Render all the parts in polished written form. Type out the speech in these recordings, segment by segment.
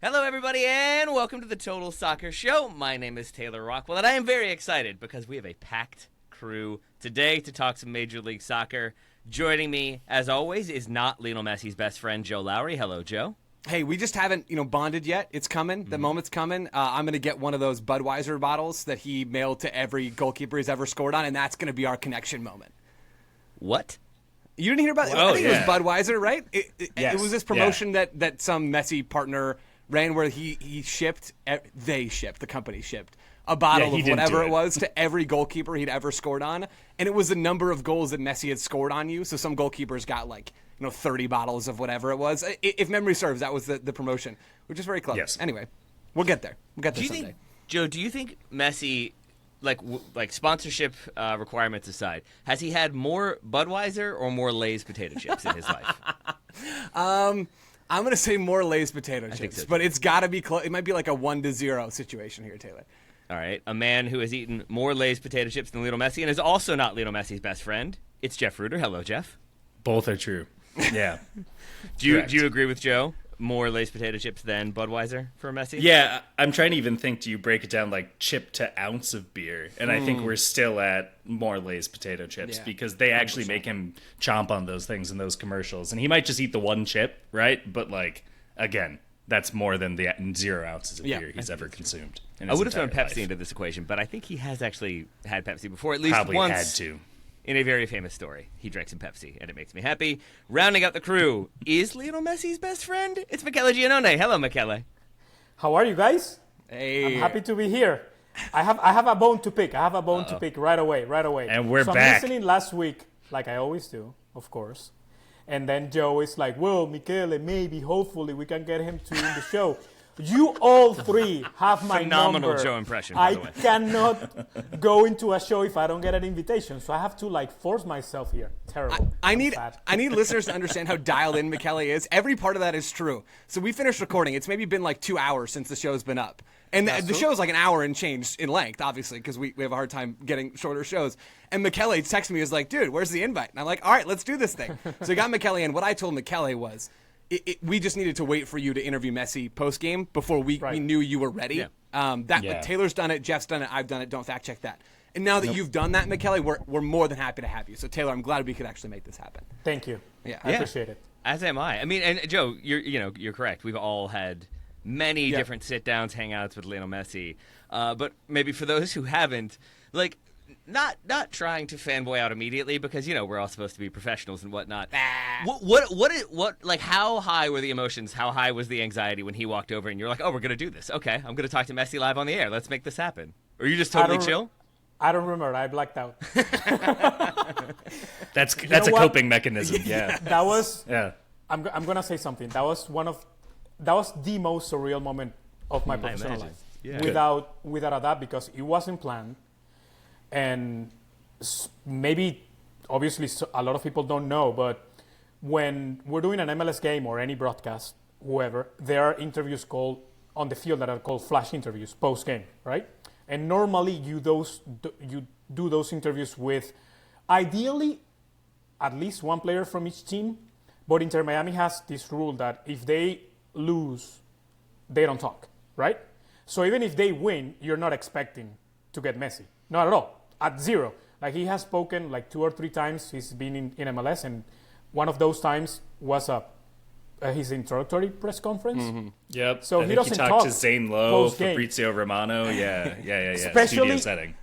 Hello, everybody, and welcome to the Total Soccer Show. My name is Taylor Rockwell, and I am very excited because we have a packed crew today to talk some Major League Soccer. Joining me, as always, is not Lionel Messi's best friend, Joe Lowry. Hello, Joe. Hey, we just haven't, bonded yet. It's coming. The moment's coming. I'm going to get one of those Budweiser bottles that he mailed to every goalkeeper he's ever scored on, and that's going to be our connection moment. What? You didn't hear about it? Oh, I think it was Budweiser, right? Yes. It was this promotion that some Messi partner ran where the company shipped a bottle of whatever it was to every goalkeeper he'd ever scored on. And it was the number of goals that Messi had scored on you. So some goalkeepers got 30 bottles of whatever it was. If memory serves, that was the promotion, which is very clever. Yes. Anyway, we'll get there. We'll get there someday. Joe, do you think Messi, like sponsorship requirements aside, has he had more Budweiser or more Lay's potato chips in his life? I'm going to say more Lay's potato chips, so. but it's got to be close. It might be like a 1-0 situation here, Taylor. All right, a man who has eaten more Lay's potato chips than Lionel Messi and is also not Lionel Messi's best friend. It's Jeff Ruder. Hello, Jeff. Both are true. Yeah. Do you agree with Joe? More Lay's potato chips than Budweiser for Messi? Yeah, I'm trying to even think, do you break it down like chip to ounce of beer? And I think we're still at more Lay's potato chips because they actually 100%. Make him chomp on those things in those commercials. And he might just eat the one chip, right? But again, that's more than the 0 ounces of beer he's ever consumed. I would have thrown Pepsi into this equation, but I think he has actually had Pepsi before, at least Probably once. Had to. In a very famous story, he drank some Pepsi, and it makes me happy. Rounding out the crew is Lionel Messi's best friend. It's Michele Giannone. Hello, Michele. How are you guys? Hey. I'm happy to be here. I have a bone to pick. To pick right away. And we're back. I'm listening last week, like I always do, of course. And then Joe is like, well, Michele, maybe, hopefully, we can get him to the show. You all three have my Phenomenal number. Joe impression, by the way. I cannot go into a show if I don't get an invitation. So I have to force myself here. Terrible. I need listeners to understand how dialed in Michele is. Every part of that is true. So we finished recording. It's maybe been 2 hours since the show's been up. And the show's an hour and change in length, obviously, because we have a hard time getting shorter shows. And Michele texted me, he was like, dude, where's the invite? And I'm like, all right, let's do this thing. So we got Michele in. What I told Michele was, we just needed to wait for you to interview Messi post-game before we knew you were ready. Yeah. Taylor's done it, Jeff's done it, I've done it. Don't fact check that. And now that you've done that, Michele, we're more than happy to have you. So Taylor, I'm glad we could actually make this happen. Thank you. Yeah. I appreciate it. As am I. I mean, and Joe, you're correct. We've all had many different sit-downs, hangouts with Lionel Messi. But maybe for those who haven't, not trying to fanboy out immediately because we're all supposed to be professionals and whatnot. What how high were the emotions? How high was the anxiety when he walked over and you're like, oh, we're gonna do this? Okay, I'm gonna talk to Messi live on the air. Let's make this happen. Or are you just totally chill? I don't remember. I blacked out. That's a coping mechanism. Yeah. That was. Yeah. I'm gonna say something. That was the most surreal moment of my professional life. Yeah. Without a doubt, because it wasn't planned. And maybe, obviously, a lot of people don't know, but when we're doing an MLS game or any broadcast, whoever, there are interviews called on the field that are called flash interviews, post-game, right? And normally you do those interviews with, ideally, at least one player from each team. But Inter Miami has this rule that if they lose, they don't talk, right? So even if they win, you're not expecting to get Messi. Not at all. At zero. He has spoken 2 or 3 times. He's been in MLS, and one of those times was his introductory press conference. Mm-hmm. Yep. So he doesn't talk to Zane Lowe, Fabrizio Romano. Yeah. Studio setting.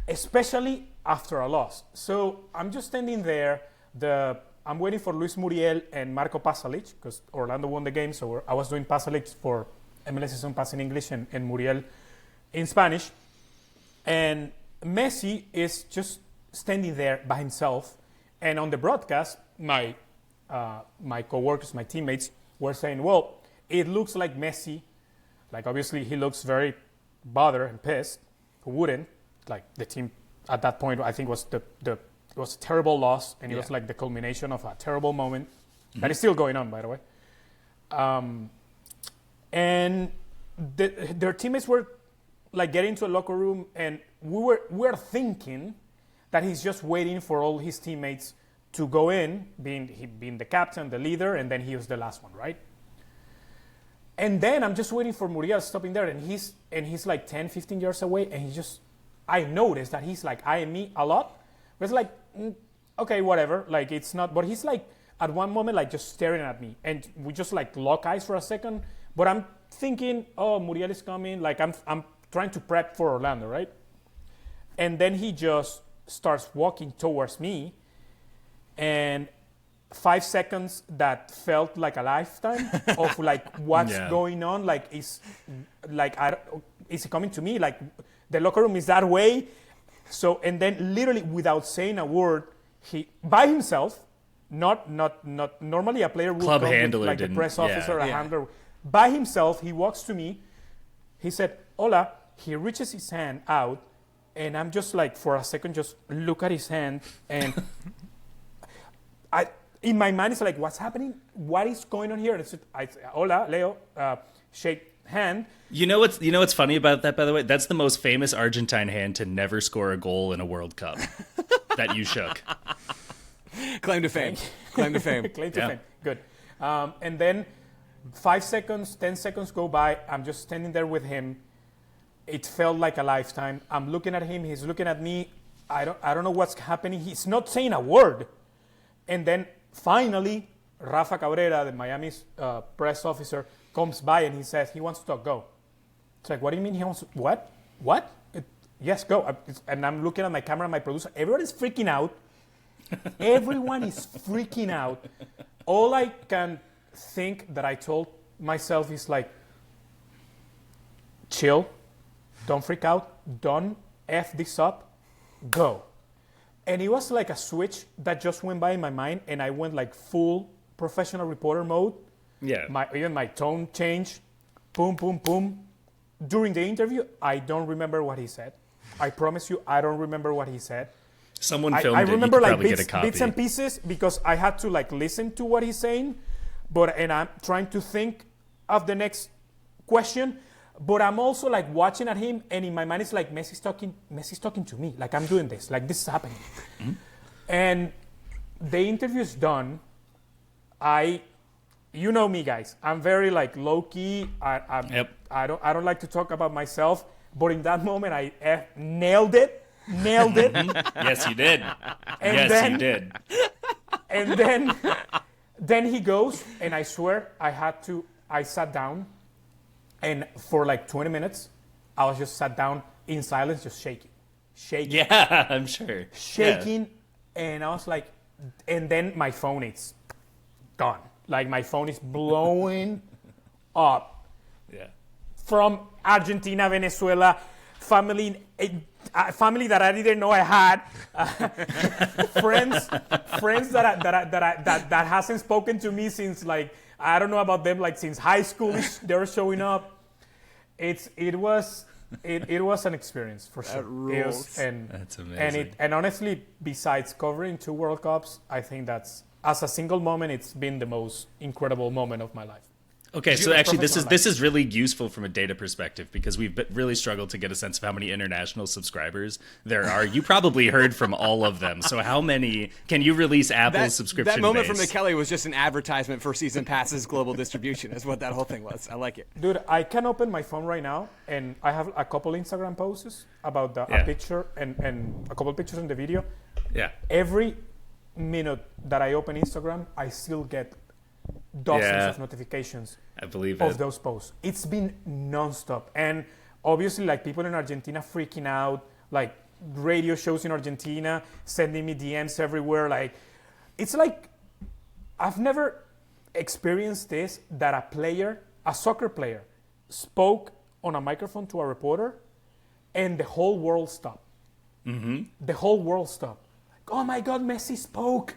Especially after a loss. So I'm just standing there. I'm waiting for Luis Muriel and Marco Pasalic because Orlando won the game. So I was doing Pasalic for MLS Season Pass in English and Muriel in Spanish. And Messi is just standing there by himself, and on the broadcast, my coworkers, my teammates, were saying, "Well, it looks like Messi. Obviously, he looks very bothered and pissed. Who wouldn't? The team at that point, I think it was a terrible loss, and it was the culmination of a terrible moment that is still going on, by the way. And their teammates were getting into a locker room, and we were thinking that he's just waiting for all his teammates to go in, being the captain, the leader, and then he was the last one, right? And then I'm just waiting for Muriel stopping there, and he's like 10, 15 yards away, and I noticed that he's like eyeing me a lot. But it's like, okay, whatever. Like, it's not, but he's like, at one moment, like, just staring at me. And we just, like, lock eyes for a second. But I'm thinking, oh, Muriel is coming. Like, I'm trying to prep for Orlando, right? And then he just starts walking towards me. And 5 seconds that felt like a lifetime of like what's going on. Like, is he coming to me? Like, the locker room is that way. So, and then literally without saying a word, he by himself, not normally a player would club come handler with, like, the press officer, a Yeah. handler. By himself, he walks to me. He said, "Hola." He reaches his hand out, and I'm just like, for a second, just look at his hand, and in my mind, it's like, what's happening? What is going on here? And I said, "Hola, Leo," shake hand. You know what's funny about that, by the way? That's the most famous Argentine hand to never score a goal in a World Cup that you shook. Claim to fame. Claim to fame. Claim to fame. Good. And then 5 seconds, 10 seconds go by. I'm just standing there with him. It felt like a lifetime. I'm looking at him. He's looking at me. I don't know what's happening. He's not saying a word. And then finally, Rafa Cabrera, the Miami's press officer, comes by and he says, he wants to talk, go. It's like, what do you mean he wants to, what? What? Yes, go. And I'm looking at my camera, my producer. Everybody's freaking out. Everyone is freaking out. All I can think that I told myself is like, chill. Don't freak out. Don't F this up. Go. And it was like a switch that just went by in my mind, and I went like full professional reporter mode. Yeah. Even my tone changed. Boom, boom, boom. During the interview, I don't remember what he said. I promise you, I don't remember what he said. Someone filmed I it. remember You could like probably get a copy. bits and pieces because I had to like listen to what he's saying, and I'm trying to think of the next question. But I'm also like watching at him, and in my mind it's like Messi's talking to me. Like, I'm doing this. Like, this is happening. Mm-hmm. And the interview is done. You know me, guys. I'm very like low key. I don't like to talk about myself. But in that moment, I nailed it. Yes, you did. You did. And then he goes, and I swear I sat down, and for like 20 minutes, I was just sat down in silence, just shaking. Yeah, I'm sure. Shaking, and I was like, and then my phone is gone. Like, my phone is blowing up. Yeah. From Argentina, Venezuela, family that I didn't know I had, friends that hasn't spoken to me since, like, I don't know about them, like, since high school. They're showing up. It was an experience for sure. That rules. That's amazing. And honestly, besides covering 2 World Cups, I think that's, as a single moment, it's been the most incredible moment of my life. Okay, so actually this is really useful from a data perspective because we've really struggled to get a sense of how many international subscribers there are. You probably heard from all of them. So how many can you release Apple's subscription That moment base? from Michele was just an advertisement for Season Pass's global distribution. Is what that whole thing was. I like it. Dude, I can open my phone right now, and I have a couple Instagram posts about a picture and a couple pictures in the video. Yeah. Every minute that I open Instagram, I still get dozens of notifications of those posts. It's been nonstop. And obviously, like, people in Argentina freaking out, like radio shows in Argentina sending me DMs everywhere. Like, it's like, I've never experienced this, that a soccer player, spoke on a microphone to a reporter and the whole world stopped. Mm-hmm. The whole world stopped. Like, oh my God, Messi spoke.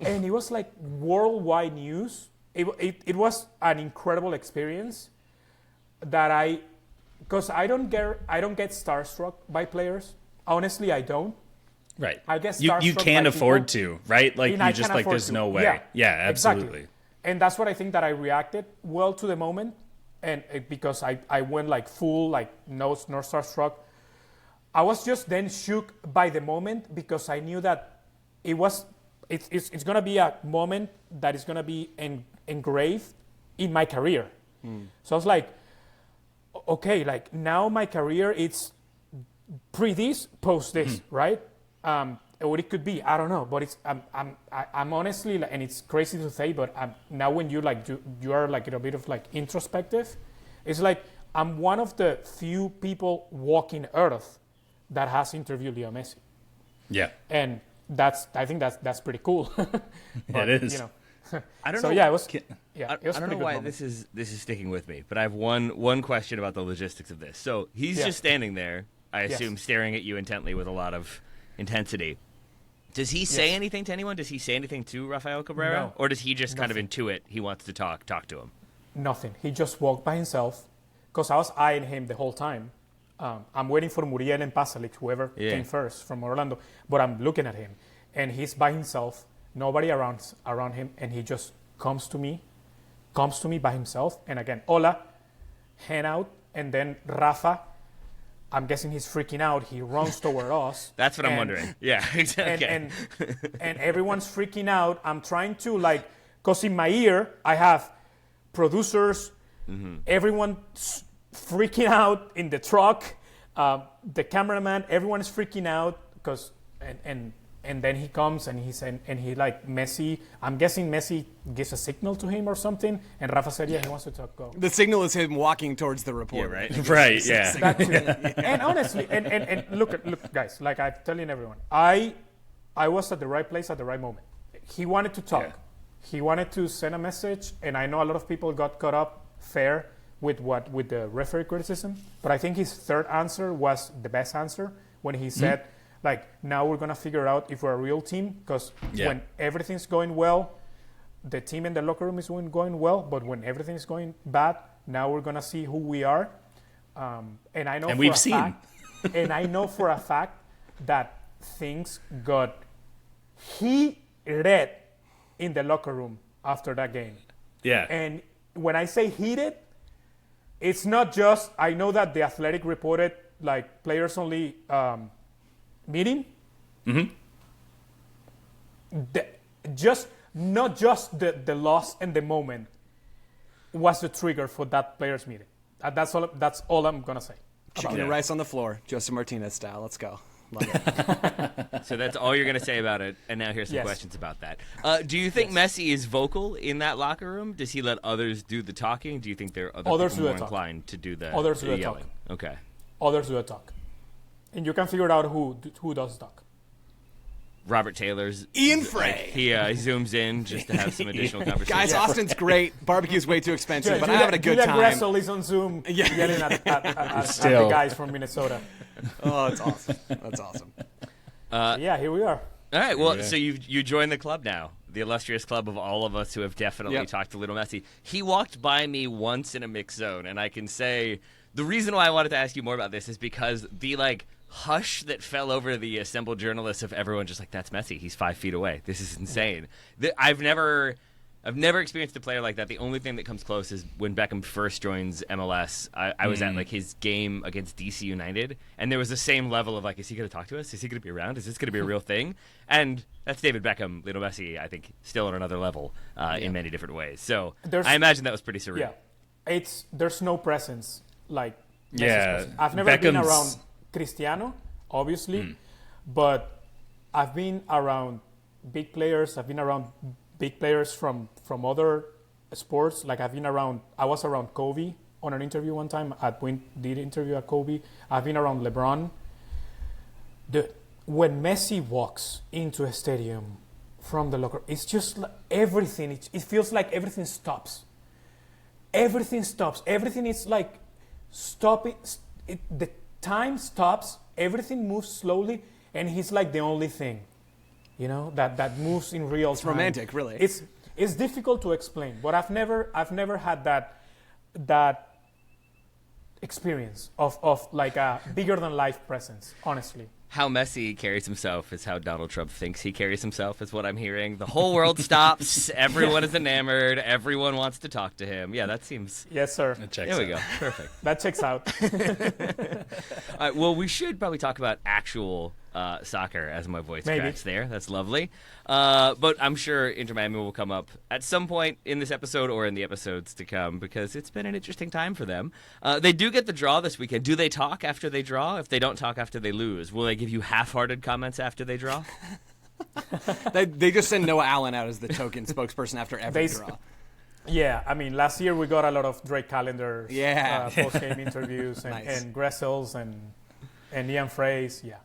And it was like worldwide news. It was an incredible experience that because I don't get starstruck by players. Honestly, I don't. Right. I guess you can't afford to, right? Like, you just like, there's no way. Yeah, absolutely. Exactly. And that's what I think that I reacted well to the moment, and because I went like full, like no starstruck. I was just then shook by the moment because I knew that it's going to be a moment that is going to be engraved in my career. So I was like, okay, like now my career it's pre this, post this, right? Or it could be, I don't know, but it's I'm honestly, and it's crazy to say, but now when you are like in a bit of like introspective, it's like I'm one of the few people walking Earth that has interviewed Leo Messi. Yeah, and I think that's pretty cool. But, it is. You know, I don't so know. Yeah, it was. I It was don't know why this is sticking with me, but I have one question about the logistics of this. So he's just standing there, I assume, staring at you intently with a lot of intensity. Does he say anything to anyone? Does he say anything to Rafael Cabrera? No. Or does he just kind of intuit he wants to talk to him? Nothing. He just walked by himself, because I was eyeing him the whole time. I'm waiting for Muriel and Pasalic, whoever came first from Orlando, but I'm looking at him, and he's by himself, nobody around him, and he just comes to me by himself, and again, hola, hand out, and then Rafa, I'm guessing he's freaking out. He runs toward us. That's what I'm wondering. Yeah, exactly. And everyone's freaking out. I'm trying to because in my ear I have producers, everyone's freaking out in the truck, the cameraman, everyone is freaking out because and then he comes and he like Messi. I'm guessing Messi gives a signal to him or something, and Rafa said, he wants to talk. Go. The signal is him walking towards the reporter. Yeah, right. Right. Yeah. That too. And honestly, and look, guys. Like I'm telling everyone, I was at the right place at the right moment. He wanted to talk. Yeah. He wanted to send a message, and I know a lot of people got caught up with the referee criticism. But I think his third answer was the best answer when he said, now we're gonna figure out if we're a real team, because when everything's going well, the team in the locker room is going well. But when everything is going bad, now we're gonna see who we are. And I know, and we've seen, and I know for a fact that things got heated in the locker room after that game. Yeah. And when I say heated, it's not just, I know that the Athletic reported players only meeting. Not just the loss and the moment was the trigger for that players meeting. That's all I'm gonna say. Chicken and rice on the floor, Joseph Martinez style. Let's go. Love it. So that's all you're going to say about it, and now here's some questions about that. Do you think Messi is vocal in that locker room? Does he let others do the talking? Do you think there are other people more inclined to do the others do the yelling? talk? Okay. Others do the talk, and you can figure out who does talk. Robert Taylor's Ian Frey. He zooms in just to have some additional conversation. Guys, Austin's great. Barbecue's way too expensive, but I'm having a good time. Julia Gressel is on Zoom yelling at the guys from Minnesota. Oh, that's awesome. That's awesome. Here we are. All right, well, so you joined the club now, the illustrious club of all of us who have definitely talked to Little Messi. He walked by me once in a mixed zone, and I can say the reason why I wanted to ask you more about this is because the hush that fell over the assembled journalists of everyone just that's Messi. He's 5 feet away. This is insane. I've never experienced a player like that. The only thing that comes close is when Beckham first joins MLS. I was at his game against DC United, and there was the same level of is he going to talk to us? Is he going to be around? Is this going to be a real thing? And that's David Beckham, Lionel Messi, I think, still on another level in many different ways. So I imagine that was pretty surreal. Yeah, there's no presence like Messi's presence. I've never Beckham's... been around Cristiano, obviously, but I've been around big players. I've been around big players from other sports. I was around Kobe on an interview one time. Did interview at Kobe. I've been around LeBron. When Messi walks into a stadium from the locker, it's just everything. It feels like everything stops. Everything stops. Everything is stopping. The time stops. Everything moves slowly, and he's the only thing. That moves in real time. It's romantic, really. It's difficult to explain, but I've never had that experience of a bigger than life presence, honestly. How Messi carries himself is how Donald Trump thinks he carries himself, is what I'm hearing. The whole world stops. Everyone is enamored. Everyone wants to talk to him. Yeah, that seems... Yes, sir. There we go. Perfect. That checks out. All right, well, we should probably talk about actual soccer as my voice Maybe. cracks there. That's lovely. But I'm sure Inter Miami will come up at some point in this episode or in the episodes to come because it's been an interesting time for them. They do get the draw this weekend. Do they talk after they draw? If they don't talk after they lose, will they give you half-hearted comments after they draw? They just send Noah Allen out as the token spokesperson after every draw. Yeah, I mean, last year we got a lot of Drake Callender's post-game interviews and, Nice. and Gressels and Ian Fraze. Yeah.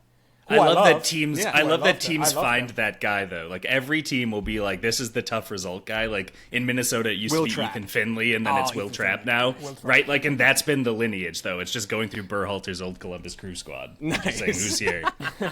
I love that teams. I love that teams find them. that guy though. Like every team will be like, "This is the tough result guy." Like in Minnesota, it used Will to be Trapp. Ethan Finley, and then it's Will Ethan Trapp Finley. now, right? Like, and that's been the lineage though. It's just going through Berhalter's old Columbus Crew squad. Nice. Just saying, who's here?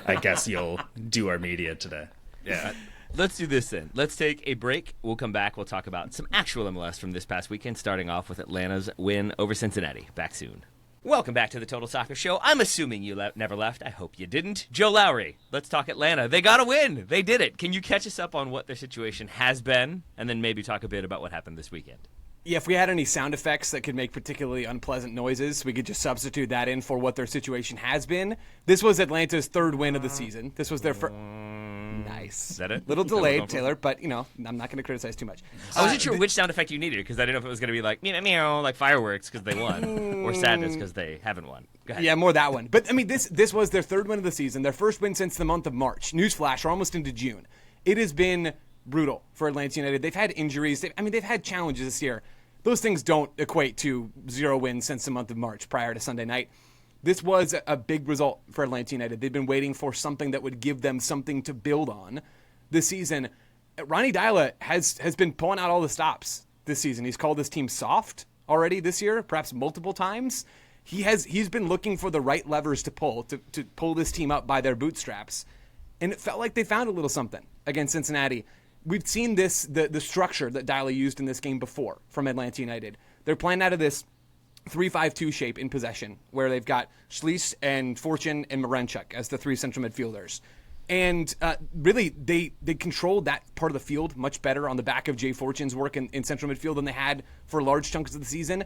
I guess you'll do our media today. Yeah. Let's do this then. Let's take a break. We'll come back. We'll talk about some actual MLS from this past weekend, starting off with Atlanta's win over Cincinnati. Back soon. Welcome back to the Total Soccer Show. I'm assuming you never left. I hope you didn't. Joe Lowry, let's talk Atlanta. They got a win. They did it. Can you catch us up on what their situation has been, and then maybe talk a bit about what happened this weekend? Yeah, if we had any sound effects that could make particularly unpleasant noises, we could just substitute that in for what their situation has been. This was Atlanta's third win of the season. This was their first. Nice. Is that it? Little delayed, Taylor, but, you know, I'm not going to criticize too much. I wasn't sure which sound effect you needed because I didn't know if it was going to be like, meow, meow, like fireworks because they won, or sadness because they haven't won. Go ahead. Yeah, more that one. But, I mean, this was their third win of the season, their first win since the month of March. Newsflash, we're almost into June. It has been brutal for Atlanta United. They've had injuries. They've had challenges this year. Those things don't equate to 0 wins since the month of March prior to Sunday night. This was a big result for Atlanta United. They've been waiting for something that would give them something to build on this season. Ronnie Deila has been pulling out all the stops this season. He's called this team soft already this year, perhaps multiple times. He's been looking for the right levers to pull to pull this team up by their bootstraps. And it felt like they found a little something against Cincinnati. We've seen the structure that Deila used in this game before from Atlanta United. They're playing out of this 3-5-2 shape in possession, where they've got Schließ and Fortune and Marenchuk as the three central midfielders. And really, they controlled that part of the field much better on the back of Jay Fortune's work in central midfield than they had for large chunks of the season.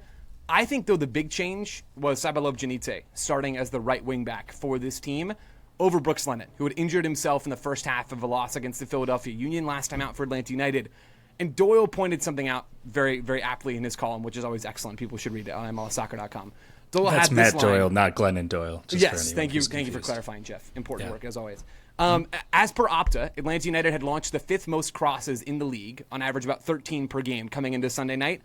I think, though, the big change was Sabalov Janitze starting as the right wing back for this team over Brooks Lennon, who had injured himself in the first half of a loss against the Philadelphia Union last time out for Atlanta United. And Doyle pointed something out very, very aptly in his column, which is always excellent. People should read it on MLSsoccer.com. Doyle That's had Matt this line. Doyle, not Glennon Doyle. Yes, thank you for clarifying, Jeff. Important work, as always. As per Opta, Atlanta United had launched the fifth most crosses in the league, on average about 13 per game coming into Sunday night.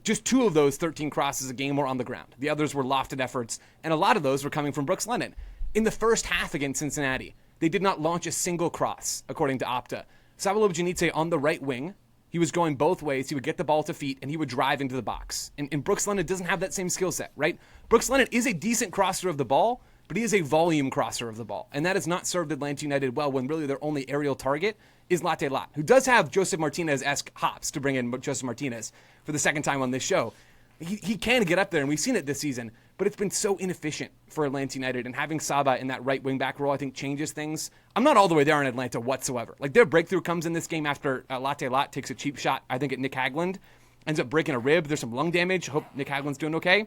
Just 2 of those 13 crosses a game were on the ground. The others were lofted efforts, and a lot of those were coming from Brooks Lennon. In the first half against Cincinnati, they did not launch a single cross, according to Opta. Sabalov Janitze on the right wing, he was going both ways. He would get the ball to feet, and he would drive into the box. And Brooks Lennon doesn't have that same skill set, right? Brooks Lennon is a decent crosser of the ball, but he is a volume crosser of the ball. And that has not served Atlanta United well when really their only aerial target is Latte Lat, who does have Joseph Martinez-esque hops, to bring in Joseph Martinez for the second time on this show. He can get up there, and we've seen it this season, but it's been so inefficient for Atlanta United, and having Saba in that right wing-back role, I think, changes things. I'm not all the way there in Atlanta whatsoever. Like, their breakthrough comes in this game after Latte Lat takes a cheap shot, I think, at Nick Hagland, ends up breaking a rib. There's some lung damage. Hope Nick Hagland's doing okay.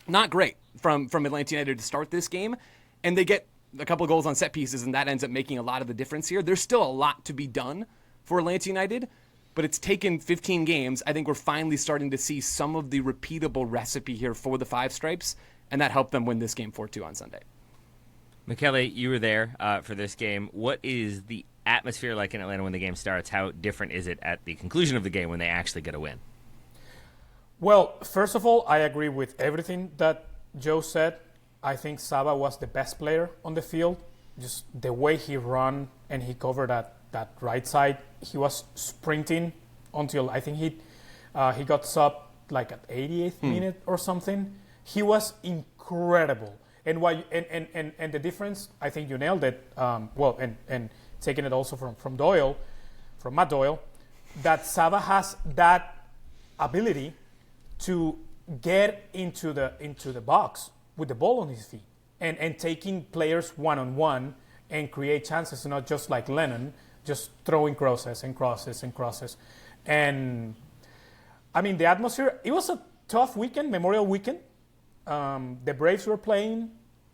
Not great from Atlanta United to start this game, and they get a couple of goals on set pieces, and that ends up making a lot of the difference here. There's still a lot to be done for Atlanta United, but it's taken 15 games. I think we're finally starting to see some of the repeatable recipe here for the Five Stripes, and that helped them win this game 4-2 on Sunday. Michele, you were there for this game. What is the atmosphere like in Atlanta when the game starts? How different is it at the conclusion of the game when they actually get a win? Well, first of all, I agree with everything that Joe said. I think Saba was the best player on the field. Just the way he ran and he covered that right side. He was sprinting until I think he got subbed like at 88th minute or something. He was incredible. And the difference, I think you nailed it. And taking it also from Doyle, from Matt Doyle, that Saba has that ability to get into the box with the ball on his feet and taking players one-on-one and create chances, not just like Lennon, just throwing crosses. And, I mean, the atmosphere, it was a tough weekend, Memorial Weekend. The Braves were playing.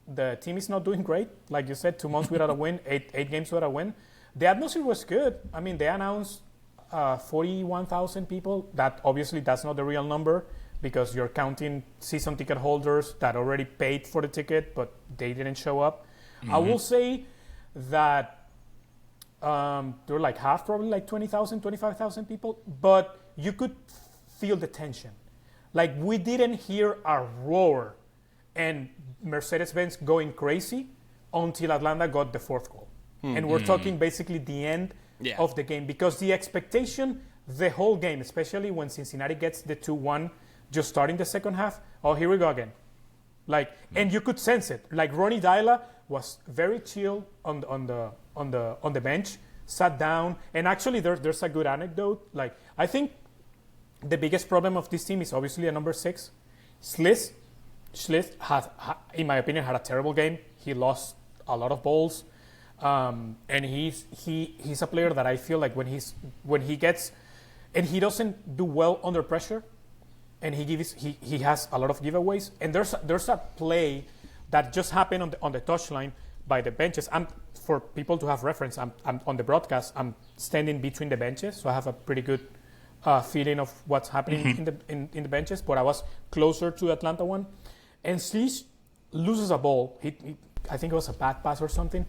the team is not doing great. Like you said, 2 months without a win, eight games without a win. The atmosphere was good. I mean, they announced 41,000 people. That obviously that's not the real number because you're counting season ticket holders that already paid for the ticket, but they didn't show up. I will say that there were like half, probably like 20,000, 25,000 people, but you could feel the tension. Like we didn't hear a roar and Mercedes-Benz going crazy until Atlanta got the fourth goal. And we're talking basically the end of the game because the expectation the whole game, especially when Cincinnati gets the 2-1 just starting the second half, oh, here we go again. Like, and you could sense it. Like Ronny Deila was very chill on the bench, sat down, and actually there's a good anecdote. Like I think the biggest problem of this team is obviously a number 6. Schliss has, in my opinion, had a terrible game. He lost a lot of balls, and he's a player that I feel like when he gets, and he doesn't do well under pressure, and he has a lot of giveaways. And there's a play that just happened on the touchline by the benches. For people to have reference, I'm on the broadcast. I'm standing between the benches, so I have a pretty good feeling of what's happening in the benches. But I was closer to the Atlanta one, and Sleece loses a ball. I think it was a bad pass or something.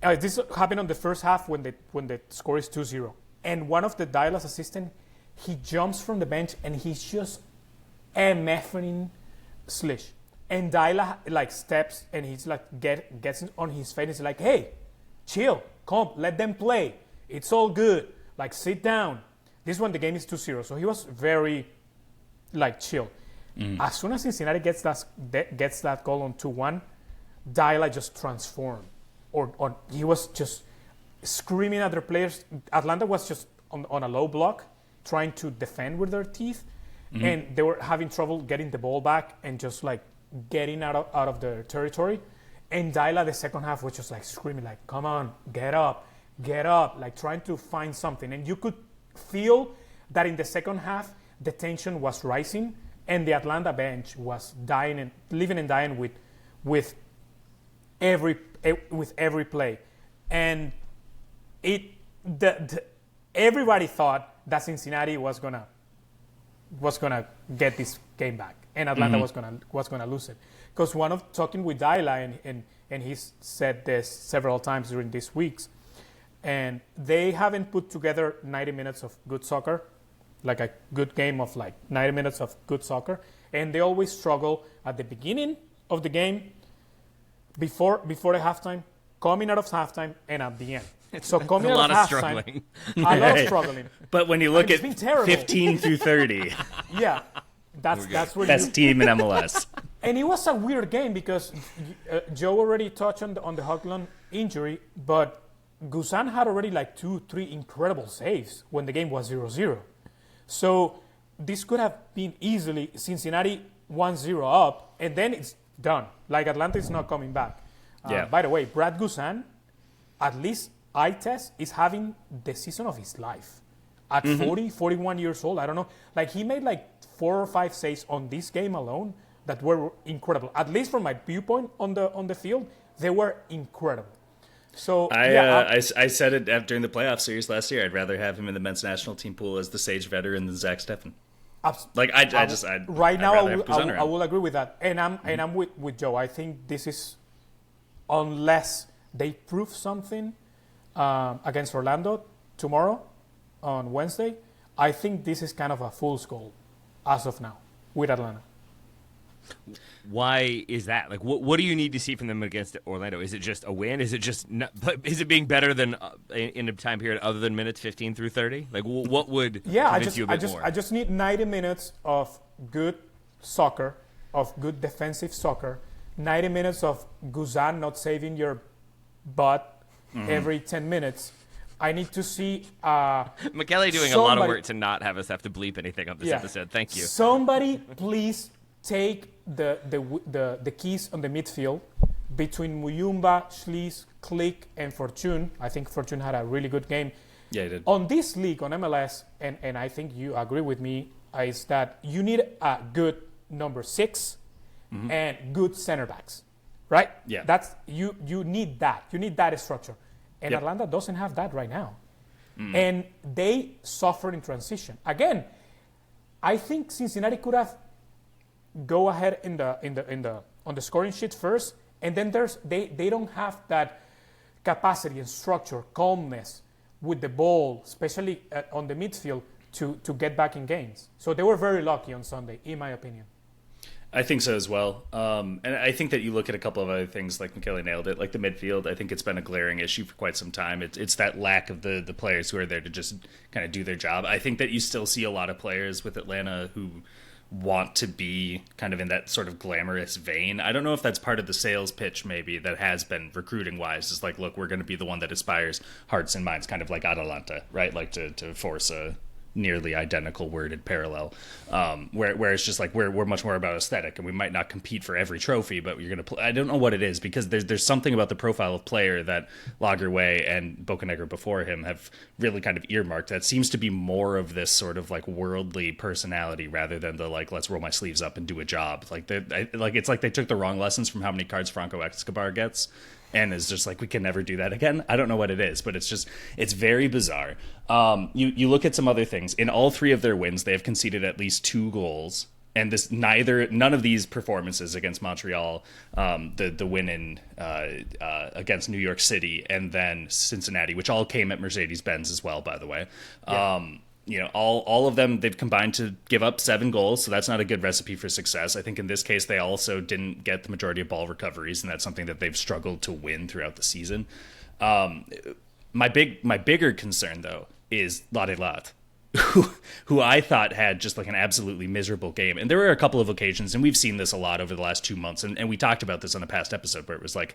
This happened on the first half when the score is 2-0. And one of the Daila's assistant, he jumps from the bench and he's just MFing Slish. And Daila like steps and he's like gets on his face. He's like, hey, chill, come, let them play. It's all good. Like sit down. This one the game is 2-0. So he was very like chill. As soon as Cincinnati gets that goal on 2-1, Daila just transformed. Or he was just screaming at their players. Atlanta was just on a low block, trying to defend with their teeth, and they were having trouble getting the ball back and just like getting out of their territory. And Daila, the second half, was just like screaming, like, "Come on, get up!" Like trying to find something. And you could feel that in the second half, the tension was rising, and the Atlanta bench was dying and living and dying with every play. And everybody thought that Cincinnati was gonna get this game back, and Atlanta was gonna lose it. Because talking with Daila, and he's said this several times during these weeks, and they haven't put together 90 minutes of good soccer, like a good game of like 90 minutes of good soccer, and they always struggle at the beginning of the game, before the halftime, coming out of halftime, and at the end. So coming out of halftime, a lot of struggling. But when you look at 15 through 30, yeah, that's where best team in MLS. And it was a weird game because Joe already touched on the Hoagland injury, but Guzan had already like 2-3 incredible saves when the game was 0-0. So this could have been easily Cincinnati 1-0 up, and then it's done. Like Atlanta is not coming back. By the way, Brad Guzan, at least eye test, is having the season of his life. At 40, 41 years old, I don't know. Like he made like 4 or 5 saves on this game alone that were incredible. At least from my viewpoint on the field, they were incredible. So I said it during the playoff series last year. I'd rather have him in the men's national team pool as the sage veteran than Zach Steffen. Like I will agree with that, and I'm with Joe. I think this is, unless they prove something against Orlando tomorrow on Wednesday, I think this is kind of a fool's goal as of now with Atlanta. Why is that? Like, what do you need to see from them against Orlando? Is it just a win? Is it just is it being better than in a time period other than minutes 15 through 30? Like, what would convince you a bit more? I just need 90 minutes of good soccer, of good defensive soccer, 90 minutes of Guzan not saving your butt every 10 minutes. I need to see Michele doing a lot of work to not have us have to bleep anything on this episode. Thank you. Somebody please take the keys on the midfield between Muyumba, Schliess, Click, and Fortune. I think Fortune had a really good game. Yeah, he did. On this league, on MLS, and I think you agree with me, is that you need a good number 6 and good center backs. right? Yeah. That's you need that. You need that structure. And Yep. Atlanta doesn't have that right now. And they suffered in transition. Again, I think Cincinnati could have go ahead on the scoring sheet first, and then they don't have that capacity and structure, calmness with the ball, especially on the midfield, to get back in games. So they were very lucky on Sunday, in my opinion. I think so as well. And I think that you look at a couple of other things, like Michele nailed it, like the midfield. I think it's been a glaring issue for quite some time. It's that lack of the players who are there to just kind of do their job. I think that you still see a lot of players with Atlanta who want to be kind of in that sort of glamorous vein. I don't know if that's part of the sales pitch maybe that has been recruiting-wise. It's like, look, we're going to be the one that inspires hearts and minds, kind of like Atalanta, right? Like to force a nearly identical worded parallel, where it's just like we're much more about aesthetic, and we might not compete for every trophy, but you're going to play. I don't know what it is, because there's something about the profile of player that Lagerwey and Bocanegra before him have really kind of earmarked that seems to be more of this sort of like worldly personality rather than the like, let's roll my sleeves up and do a job. Like it's like they took the wrong lessons from how many cards Franco Escobar gets, and is just like, we can never do that again. I don't know what it is, but it's very bizarre. You look at some other things. In all three of their wins, they have conceded at least 2 goals. And none of these performances against Montreal, the win in against New York City, and then Cincinnati, which all came at Mercedes-Benz as well, by the way. Yeah. All of them, they've combined to give up 7 goals, so that's not a good recipe for success. I think in this case, they also didn't get the majority of ball recoveries, and that's something that they've struggled to win throughout the season. My bigger concern, though, is Ladelat, who I thought had just like an absolutely miserable game. And there were a couple of occasions, and we've seen this a lot over the last 2 months, and we talked about this on a past episode where it was like,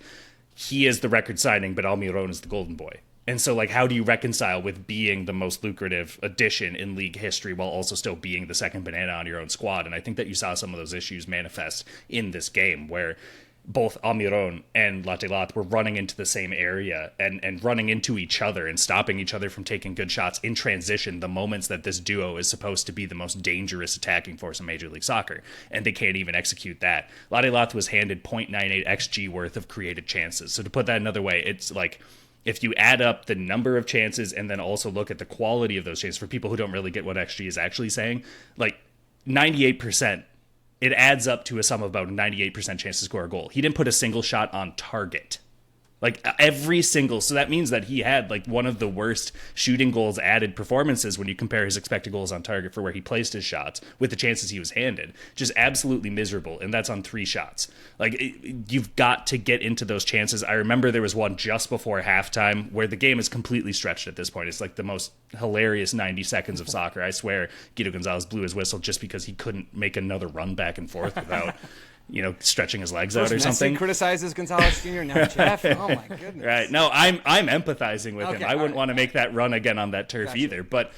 he is the record signing, but Almiron is the golden boy. And so, like, how do you reconcile with being the most lucrative addition in league history while also still being the second banana on your own squad? And I think that you saw some of those issues manifest in this game, where both Almiron and Latelat were running into the same area and running into each other and stopping each other from taking good shots in transition, the moments that this duo is supposed to be the most dangerous attacking force in Major League Soccer. And they can't even execute that. Latelat was handed 0.98 XG worth of created chances. So to put that another way, it's like, if you add up the number of chances and then also look at the quality of those chances, for people who don't really get what XG is actually saying, like 98%, it adds up to a sum of about 98% chance to score a goal. He didn't put a single shot on target. Like every single, so that means that he had like one of the worst shooting goals added performances when you compare his expected goals on target for where he placed his shots with the chances he was handed. Just absolutely miserable, and that's on 3 shots. Like you've got to get into those chances. I remember there was one just before halftime where the game is completely stretched at this point. It's like the most hilarious 90 seconds of soccer. I swear Guido Gonzalez blew his whistle just because he couldn't make another run back and forth without stretching his legs out or something. Messi criticizes Gonzalez Jr. Now Jeff. Oh my goodness. Right. No, I'm empathizing with him. I wouldn't want to make that run again on that turf either. But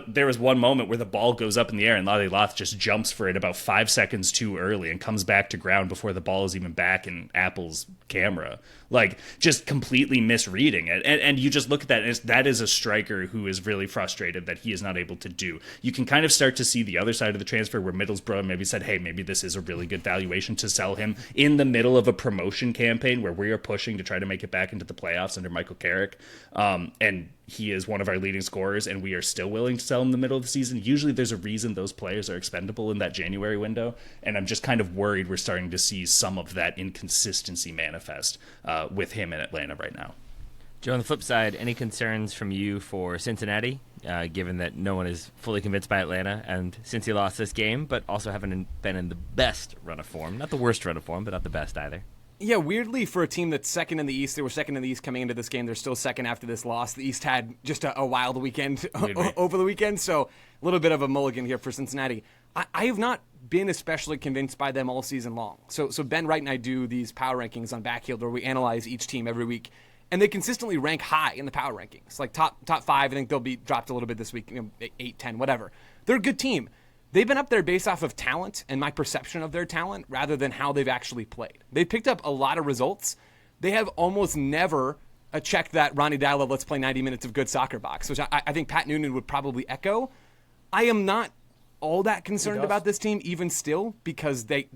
there was one moment where the ball goes up in the air and Lade Loth just jumps for it about 5 seconds too early and comes back to ground before the ball is even back in Apple's camera. Like, just completely misreading it. And you just look at that, and that is a striker who is really frustrated that he is not able to do. You can kind of start to see the other side of the transfer where Middlesbrough maybe said, hey, maybe this is a really good valuation to sell him in the middle of a promotion campaign where we are pushing to try to make it back into the playoffs under Michael Carrick. And he is one of our leading scorers, and we are still willing to sell him in the middle of the season. Usually there's a reason those players are expendable in that January window, and I'm just kind of worried we're starting to see some of that inconsistency manifest with him in Atlanta right now. Joe, on the flip side, any concerns from you for Cincinnati, given that no one is fully convinced by Atlanta, and since he lost this game, but also haven't been in the best run of form, not the worst run of form, but not the best either? Yeah, weirdly, for a team that's second in the East, they were second in the East coming into this game. They're still second after this loss. The East had just a wild weekend over the weekend, so a little bit of a mulligan here for Cincinnati. I have not been especially convinced by them all season long. So Ben Wright and I do these power rankings on Backfield where we analyze each team every week, and they consistently rank high in the power rankings. Like top 5, I think they'll be dropped a little bit this week, 8, 10, whatever. They're a good team. They've been up there based off of talent and my perception of their talent rather than how they've actually played. They've picked up a lot of results. They have almost never checked that Ronnie Dowell, let's play 90 minutes of good soccer box, which I think Pat Noonan would probably echo. I am not all that concerned about this team even still because they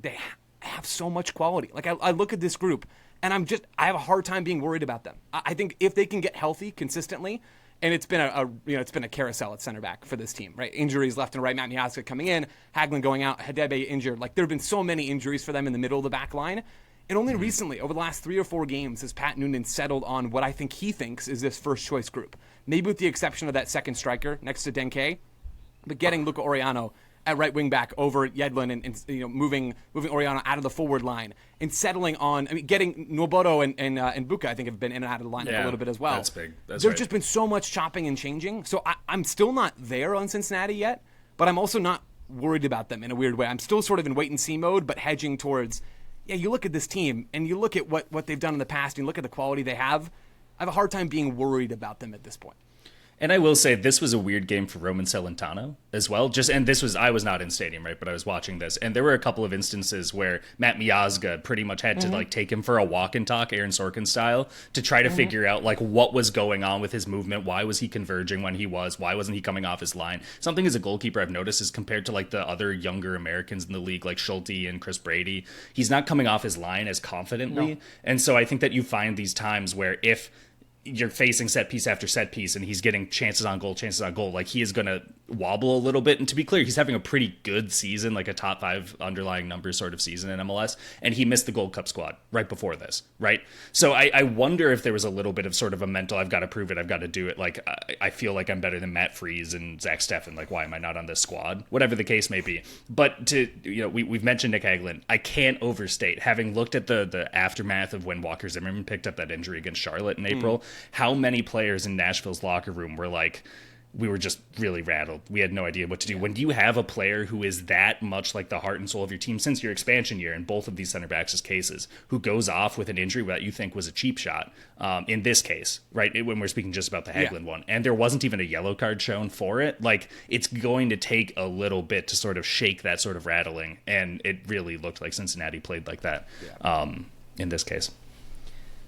have so much quality. Like I look at this group, and I have a hard time being worried about them. I think if they can get healthy consistently, and it's been a carousel at center back for this team, right? Injuries left and right. Matt Miazga coming in, Hagelin going out, Hadebe injured. Like there have been so many injuries for them in the middle of the back line. And only recently, over the last 3 or 4 games, has Pat Noonan settled on what I think he thinks is this first choice group. Maybe with the exception of that second striker next to Denke, but getting Luca Oriano at right wing back over Yedlin and moving Oriano out of the forward line and settling on, getting Nwobodo and Buka, I think, have been in and out of the lineup a little bit as well. That's big. There's just been so much chopping and changing. So I'm still not there on Cincinnati yet, but I'm also not worried about them in a weird way. I'm still sort of in wait and see mode, but hedging towards, you look at this team and you look at what they've done in the past and you look at the quality they have, I have a hard time being worried about them at this point. And I will say this was a weird game for Roman Celentano as well. I was not in stadium, right, but I was watching this, and there were a couple of instances where Matt Miazga pretty much had to take him for a walk and talk, Aaron Sorkin style, to try to figure out what was going on with his movement. Why was he converging when he was? Why wasn't he coming off his line? Something as a goalkeeper I've noticed is compared to the other younger Americans in the league, like Schulte and Chris Brady, he's not coming off his line as confidently. No. And so I think that you find these times where if you're facing set piece after set piece and he's getting chances on goal, he is going to wobble a little bit. And to be clear, he's having a pretty good season, like a top 5 underlying numbers sort of season in MLS. And he missed the Gold Cup squad right before this, right? So I wonder if there was a little bit of sort of a mental, I've got to prove it, I've got to do it. I feel like I'm better than Matt Freese and Zach Steffen. Why am I not on this squad? Whatever the case may be. But we've mentioned Nick Hagelin. I can't overstate, having looked at the aftermath of when Walker Zimmerman picked up that injury against Charlotte in April, how many players in Nashville's locker room were we were just really rattled. We had no idea what to do. When you have a player who is that much like the heart and soul of your team since your expansion year in both of these center backs' cases, who goes off with an injury that you think was a cheap shot, in this case, right, when we're speaking just about the Hagelin one, and there wasn't even a yellow card shown for it, it's going to take a little bit to sort of shake that sort of rattling, and it really looked like Cincinnati played like that in this case.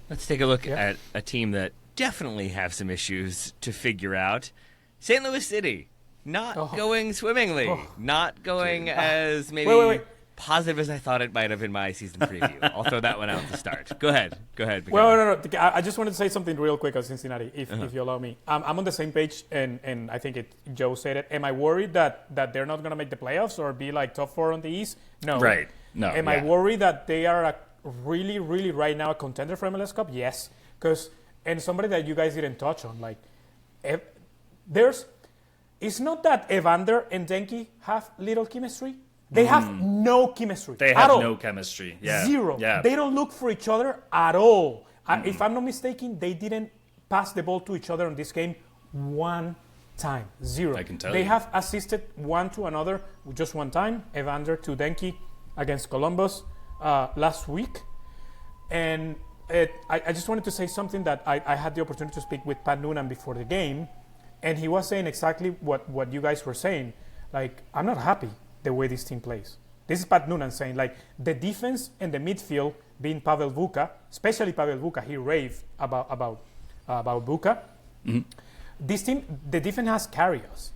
Let's take a look at a team that definitely have some issues to figure out. St. Louis City, not going swimmingly, not going as maybe positive as I thought it might have in my season preview. I'll throw that one out at the start. Go ahead. Well, no. I just wanted to say something real quick on Cincinnati, if you allow me. I'm on the same page, and I think Joe said it. Am I worried that they're not going to make the playoffs or be top 4 on the East? No. Right. No. Am I worried that they are really, really right now a contender for MLS Cup? Yes. And somebody that you guys didn't touch on, it's not that Evander and Denke have little chemistry. They have no chemistry. They have no chemistry. Yeah. Zero. Yeah. They don't look for each other at all. If I'm not mistaken, they didn't pass the ball to each other in this game one time. Zero. I can tell They you. have assisted one to another just one time. Evander to Denke against Columbus last week. And I just wanted to say something that I had the opportunity to speak with Pat Noonan before the game, and he was saying exactly what you guys were saying. I'm not happy the way this team plays. This is Pat Noonan saying, the defense and the midfield, being Pavel Vuka, especially Pavel Vuka, he raved about Vuka. Mm-hmm. This team, the defense has carried us.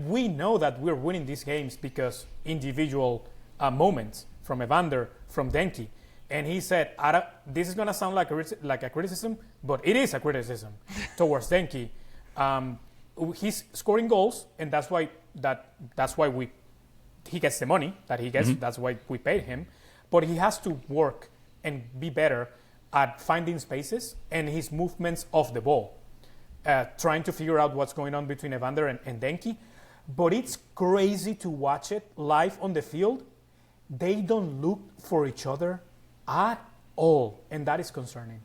We know that we're winning these games because individual moments from Evander, from Denke. And he said, this is going to sound like a criticism, but it is a criticism towards Denke. He's scoring goals, and that's why he gets the money that he gets. Mm-hmm. That's why we paid him. But he has to work and be better at finding spaces and his movements off the ball, trying to figure out what's going on between Evander and Denke. But it's crazy to watch it live on the field. They don't look for each other at all, and that is concerning.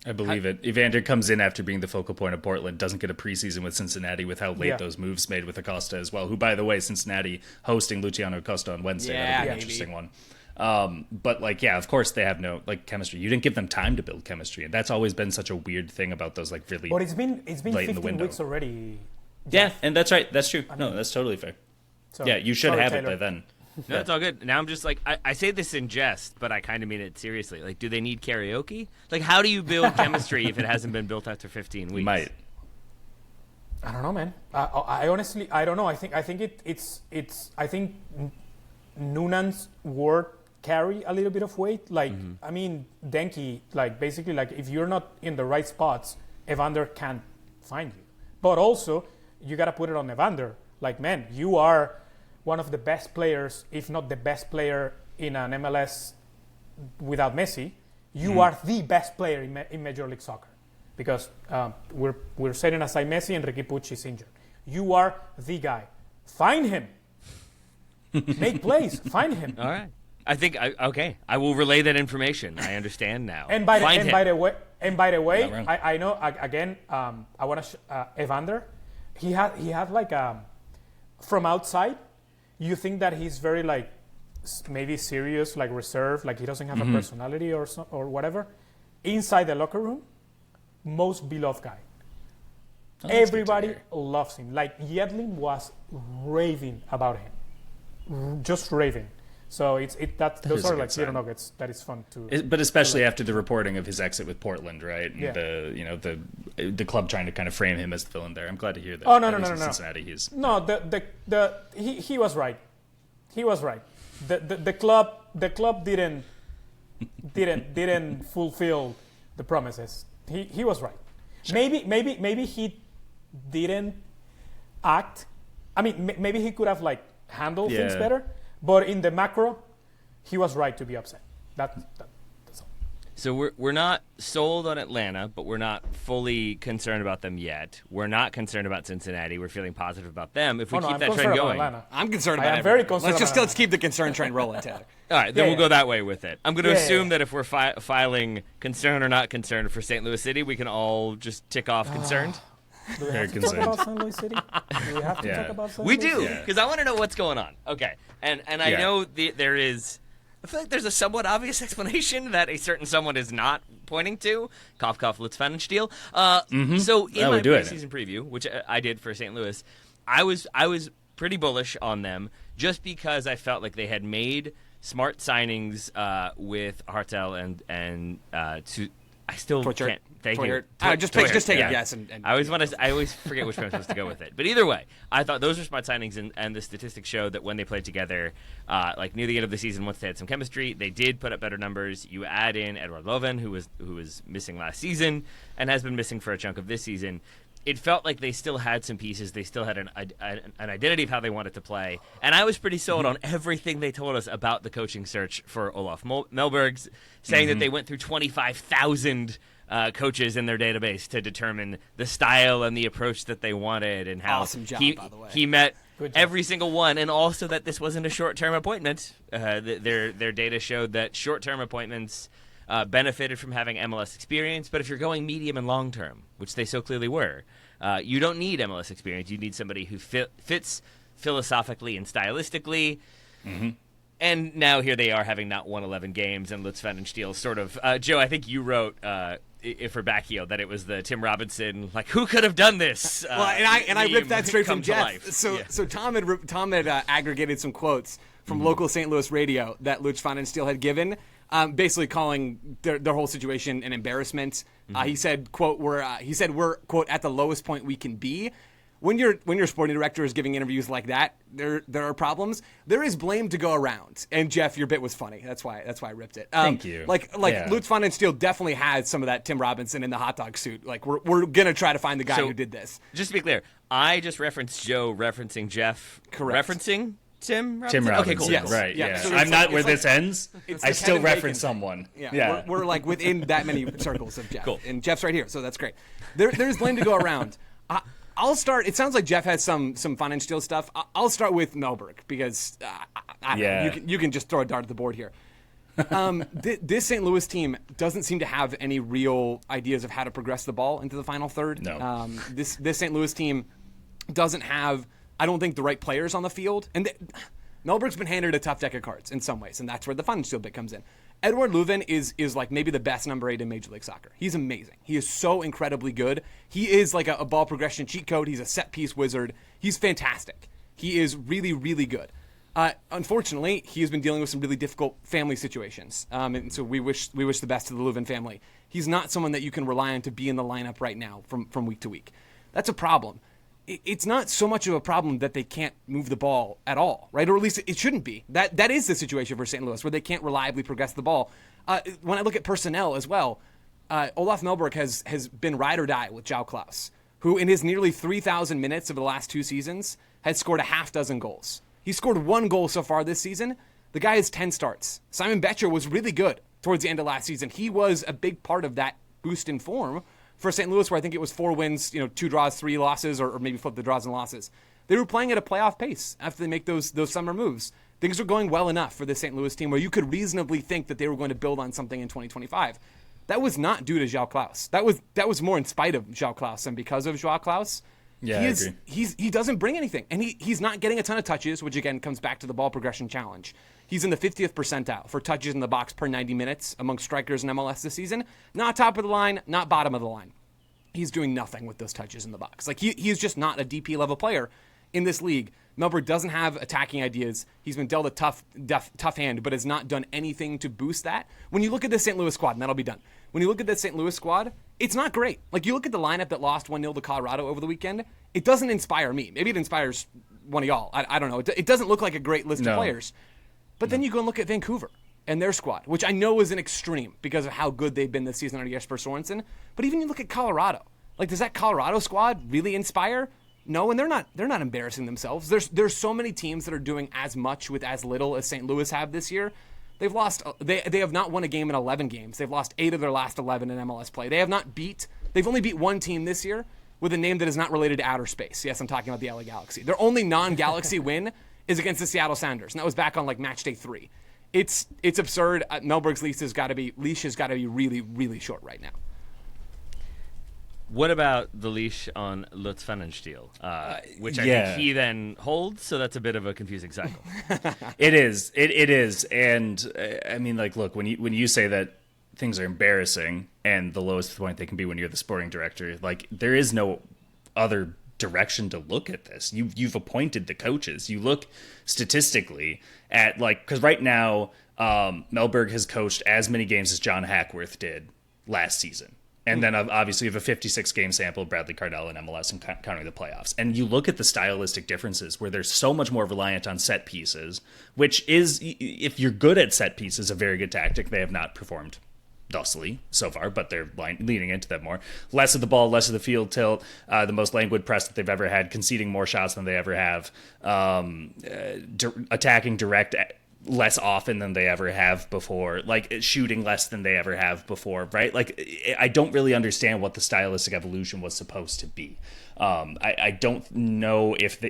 I believe it. Evander comes in after being the focal point of Portland, doesn't get a preseason with Cincinnati with how late those moves made with Acosta as well, who, by the way, Cincinnati hosting Luciano Acosta on Wednesday. That'll be an interesting one. But of course they have no chemistry. You didn't give them time to build chemistry, and that's always been such a weird thing about those really. But it's been 15 weeks already. Yeah, and that's right. That's true. No, that's totally fair. So, you should have Taylor. It by then. No, it's all good. Now I'm just I say this in jest, but I kind of mean it seriously. Do they need karaoke? How do you build chemistry if it hasn't been built after 15 weeks? You might. I don't know, man. I honestly, I don't know. I think Noonan's word carry a little bit of weight. Like, I mean, Denki, like, basically, like, if you're not in the right spots, Evander can't find you. But also, you got to put it on Evander. Like, man, you are one of the best players, if not the best player in an MLS without Messi. You are the best player in Major League Soccer. Because we're setting aside Messi and Riqui Puig is injured. You are the guy. Find him. Make plays. Find him. All right. I think I will relay that information. I understand now. And by the way, I know again. I want to Evander. He had like from outside, you think that he's very like maybe serious, like reserved, like he doesn't have a personality or whatever. Inside the locker room, most beloved guy. Everybody loves him. Like Yedlin was raving about him, just raving. So those are like little nuggets that is fun to. But especially after the reporting of his exit with Portland, right? And the club trying to kind of frame him as the villain there. I'm glad to hear that. Oh no. Cincinnati, he was right. He was right. The club didn't fulfill the promises. He was right. Sure. Maybe he didn't act. I mean, maybe he could have like handled things better. But in the macro, he was right to be upset. That's all. So we're not sold on Atlanta, but we're not fully concerned about them yet. We're not concerned about Cincinnati. We're feeling positive about them. If we keep that trend going, I'm concerned about it. Very concerned. Let's keep the concern train rolling, Taylor. All right, then we'll go that way with it. I'm going to assume that if we're filing concerned or not concerned for St. Louis City, we can all just tick off concerned. Do we have to talk about St. Louis City? Do we have to talk about St. Louis City? We do, because I want to know what's going on. Okay, and I know there is. I feel like there's a somewhat obvious explanation that a certain someone is not pointing to. Cough, cough, let's Pfannenstiel. So in my preseason preview, which I did for St. Louis, I was pretty bullish on them just because I felt like they had made smart signings with Hartel and I still can't. Thank you. Just take a guess. And I always forget which way I'm supposed to go with it. But either way, I thought those were smart signings, and the statistics showed that when they played together, like near the end of the season, once they had some chemistry, they did put up better numbers. You add in Edouard Loven, who was missing last season and has been missing for a chunk of this season. It felt like they still had some pieces. They still had an identity of how they wanted to play. And I was pretty sold on everything they told us about the coaching search for Olaf Melbergs, saying that they went through 25,000 coaches in their database to determine the style and the approach that they wanted, and how awesome job, by the way. He met every single one, and also that this wasn't a short-term appointment. Their data showed that short-term appointments benefited from having MLS experience, but if you're going medium and long-term, which they so clearly were, you don't need MLS experience. You need somebody who fits philosophically and stylistically. And now here they are, having not won 11 games, and Lutz Pfannenstiel sort of Joe, I think you wrote for Bacchio that it was the Tim Robinson, like, who could have done this? Well, and I ripped that straight from Jeff. So Tom had aggregated some quotes from local St. Louis radio that Lutz Pfannenstiel had given, basically calling their whole situation an embarrassment. He said, quote, we're quote at the lowest point we can be. When your sporting director is giving interviews like that, there are problems. There is blame to go around. And Jeff, your bit was funny. That's why I ripped it. Thank you. Lutz Pfannenstiel definitely has some of that Tim Robinson in the hot dog suit. Like we're gonna try to find the guy who did this. Just to be clear, I just referenced Joe referencing Jeff. Correct. Referencing Tim Robinson? Tim Robinson. Okay, cool. Yes. Right. Yeah. Yeah. So I'm not where like, this ends. I still Kevin reference Bacon someone. Yeah. We're like within that many circles of Jeff. Cool. And Jeff's right here, so that's great. There's blame to go around. I'll start. It sounds like Jeff has some Pfannenstiel stuff. I'll start with Melberg because you can just throw a dart at the board here. This St. Louis team doesn't seem to have any real ideas of how to progress the ball into the final third. No. This St. Louis team doesn't have, I don't think, the right players on the field. And Melberg's been handed a tough deck of cards in some ways, and that's where the Pfannenstiel bit comes in. Edouard Loven is like maybe the best number 8 in Major League Soccer. He's amazing. He is so incredibly good. He is like a ball progression cheat code. He's a set-piece wizard. He's fantastic. He is really, really good. Unfortunately, he has been dealing with some really difficult family situations, and so we wish the best to the Loven family. He's not someone that you can rely on to be in the lineup right now from week to week. That's a problem. it's not so much of a problem that they can't move the ball at all, right? Or at least it shouldn't be. That is the situation for St. Louis, where they can't reliably progress the ball. When I look at personnel as well, Olaf Melberg has been ride or die with João Klaus, who in his nearly 3,000 minutes over the last 2 seasons has scored a half dozen goals. He scored 1 goal so far this season. The guy has 10 starts. Simon Betcher was really good towards the end of last season. He was a big part of that boost in form for St. Louis, where I think it was 4 wins, 2 draws, 3 losses, or maybe flip the draws and losses. They were playing at a playoff pace after they make those summer moves. Things were going well enough for the St. Louis team where you could reasonably think that they were going to build on something in 2025. That was not due to João Klaus. That was more in spite of João Klaus than because of João Klaus. Yeah, I agree. He doesn't bring anything, and he's not getting a ton of touches, which again comes back to the ball progression challenge. He's in the 50th percentile for touches in the box per 90 minutes among strikers in MLS this season. Not top of the line, not bottom of the line. He's doing nothing with those touches in the box. Like he's just not a DP level player in this league. Melberg doesn't have attacking ideas. He's been dealt a tough hand, but has not done anything to boost that. When you look at the St. Louis squad, and that'll be done. When you look at the St. Louis squad, it's not great. Like you look at the lineup that lost 1-0 to Colorado over the weekend, it doesn't inspire me. Maybe it inspires one of y'all. I don't know. It doesn't look like a great list of players. But then you go and look at Vancouver and their squad, which I know is an extreme because of how good they've been this season under Jesper Sorensen. But even you look at Colorado. Like, does that Colorado squad really inspire? No, and they're not embarrassing themselves. There's so many teams that are doing as much with as little as St. Louis have this year. They've lost. They have not won a game in 11 games. They've lost 8 of their last 11 in MLS play. They've only beat 1 team this year with a name that is not related to outer space. Yes, I'm talking about the LA Galaxy. Their only non-Galaxy win is against the Seattle Sounders, and that was back on like match day 3. It's absurd. Melberg's leash has got to be really, really short right now. What about the leash on Lutz Pfannenstiel, which I think he then holds, so that's a bit of a confusing cycle. It is. It is. And I mean, like, look, when you say that things are embarrassing and the lowest point they can be when you're the sporting director, like, there is no other direction to look at this. You've appointed the coaches. You look statistically at, like, because right now Melberg has coached as many games as John Hackworth did last season. And then obviously you have a 56-game sample of Bradley Cardell in MLS and counting the playoffs. And you look at the stylistic differences where they're so much more reliant on set pieces, which is, if you're good at set pieces, a very good tactic. They have not performed thusly so far, but they're leaning into that more. Less of the ball, less of the field tilt, the most languid press that they've ever had, conceding more shots than they ever have, attacking direct less often than they ever have before, like shooting less than they ever have before, right? Like, I don't really understand what the stylistic evolution was supposed to be. I don't know if